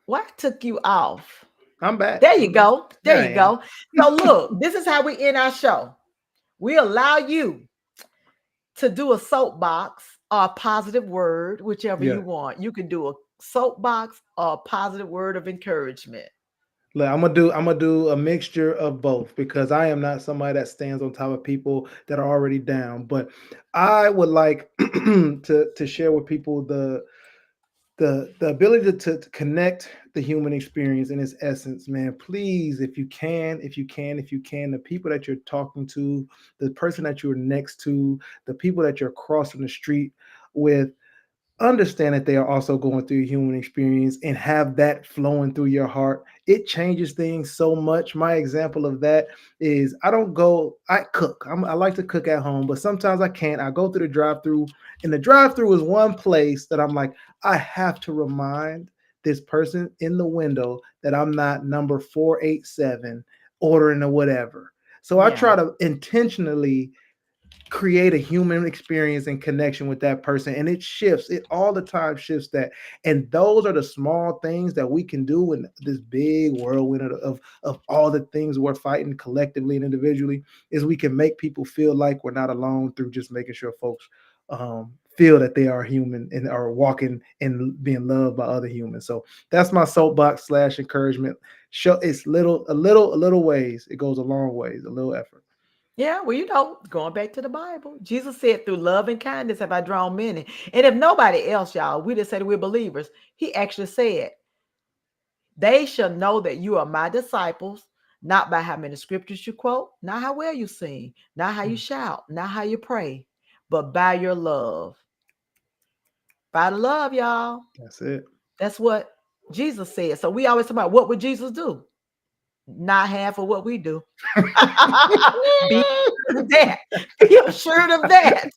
[SPEAKER 2] What took you off?
[SPEAKER 3] I'm back.
[SPEAKER 2] There you go. There
[SPEAKER 3] Yeah, I
[SPEAKER 2] you
[SPEAKER 3] am.
[SPEAKER 2] go. So look, this is how we end our show. We allow you to do a soapbox or a positive word, whichever
[SPEAKER 3] Yeah.
[SPEAKER 2] you want. You can do a soapbox or a positive word of encouragement.
[SPEAKER 3] Look, I'm gonna do a mixture of both because I am not somebody that stands on top of people that are already down. But I would like to share with people the ability to connect the human experience in its essence, man. Please, if you can, the people that you're talking to, the person that you're next to, the people that you're crossing the street with, understand that they are also going through a human experience and have that flowing through your heart. It changes things so much. My example of that is I cook. I like to cook at home, but sometimes I can't. I go through the drive through, and the drive through is one place that I'm like, I have to remind this person in the window that I'm not number 487 ordering or whatever. So I
[SPEAKER 2] Yeah.
[SPEAKER 3] try to intentionally create a human experience and connection with that person, and it all the time shifts that. And those are the small things that we can do in this big whirlwind of all the things we're fighting collectively and individually, is we can make people feel like we're not alone through just making sure folks feel that they are human and are walking and being loved by other humans. So that's my soapbox / encouragement. Show it's a little ways, it goes a long ways, a little effort.
[SPEAKER 2] Yeah, well, going back to the Bible, Jesus said, through love and kindness have I drawn many. And if nobody else, y'all, we just said we're believers. He actually said, they shall know that you are my disciples, not by how many scriptures you quote, not how well you sing, not how you
[SPEAKER 3] Mm,
[SPEAKER 2] shout, not how you pray, but by your love. By the love, y'all.
[SPEAKER 3] that's it.
[SPEAKER 2] That's what Jesus said. So we always talk about, what would Jesus do? Not half of what we do. Be assured of that. Be assured of that.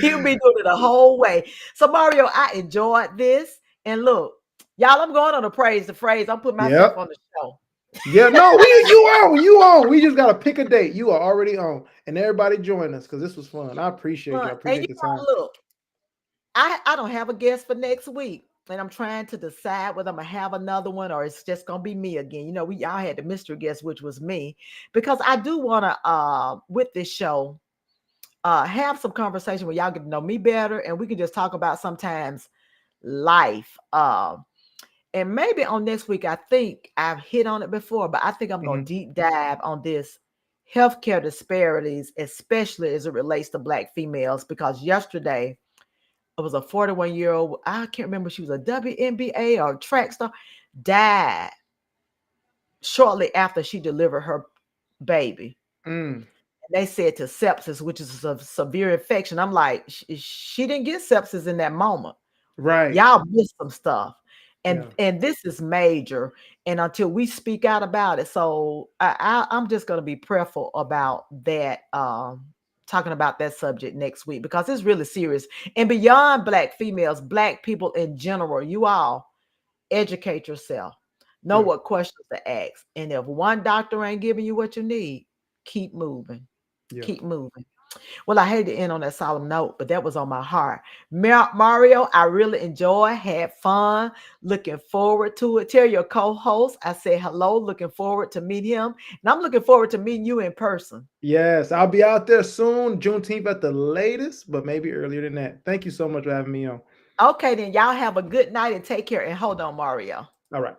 [SPEAKER 2] He'll be doing it the whole way. So Mario, I enjoyed this. And look, y'all, I'm going on to praise the phrase. I'm putting myself
[SPEAKER 3] Yep.
[SPEAKER 2] on the show.
[SPEAKER 3] Yeah, no, you on. We just gotta pick a date. You are already on. And everybody join us because this was fun. I appreciate you. I
[SPEAKER 2] And
[SPEAKER 3] appreciate the time.
[SPEAKER 2] look, I don't have a guest for next week. And I'm trying to decide whether I'm gonna have another one or it's just gonna be me again. We y'all had the mystery guest, which was me, because I do want to with this show have some conversation where y'all get to know me better, and we can just talk about sometimes life. And maybe on next week, I think I've hit on it before, but I think I'm going
[SPEAKER 3] Mhm.
[SPEAKER 2] to deep dive on this healthcare disparities, especially as it relates to Black females, because yesterday it was a 41-year-old, I can't remember if she was a WNBA or a track star, died shortly after she delivered her baby.
[SPEAKER 3] Mm,
[SPEAKER 2] They said to sepsis, which is a severe infection. I'm like, she didn't get sepsis in that moment.
[SPEAKER 3] right.
[SPEAKER 2] Y'all missed some stuff.
[SPEAKER 3] Yeah.
[SPEAKER 2] And this is major. And until we speak out about it, so I'm just going to be prayerful about that. Talking about that subject next week, because it's really serious. And beyond Black females, Black people in general, you all educate yourself. Know
[SPEAKER 3] Yeah.
[SPEAKER 2] what questions to ask. And if one doctor ain't giving you what you need, Keep moving.
[SPEAKER 3] Yeah.
[SPEAKER 2] Keep moving. Well, I hate to end on that solemn note, but that was on my heart. Mario, I really enjoy, had fun, looking forward to it. Tell your co-host I say hello, looking forward to meet him, and I'm looking forward to meeting you in person.
[SPEAKER 3] Yes, I'll be out there soon, Juneteenth at the latest, but maybe earlier than that. Thank you so much for having me on.
[SPEAKER 2] Okay, then y'all have a good night and take care. And hold on, Mario.
[SPEAKER 3] All right.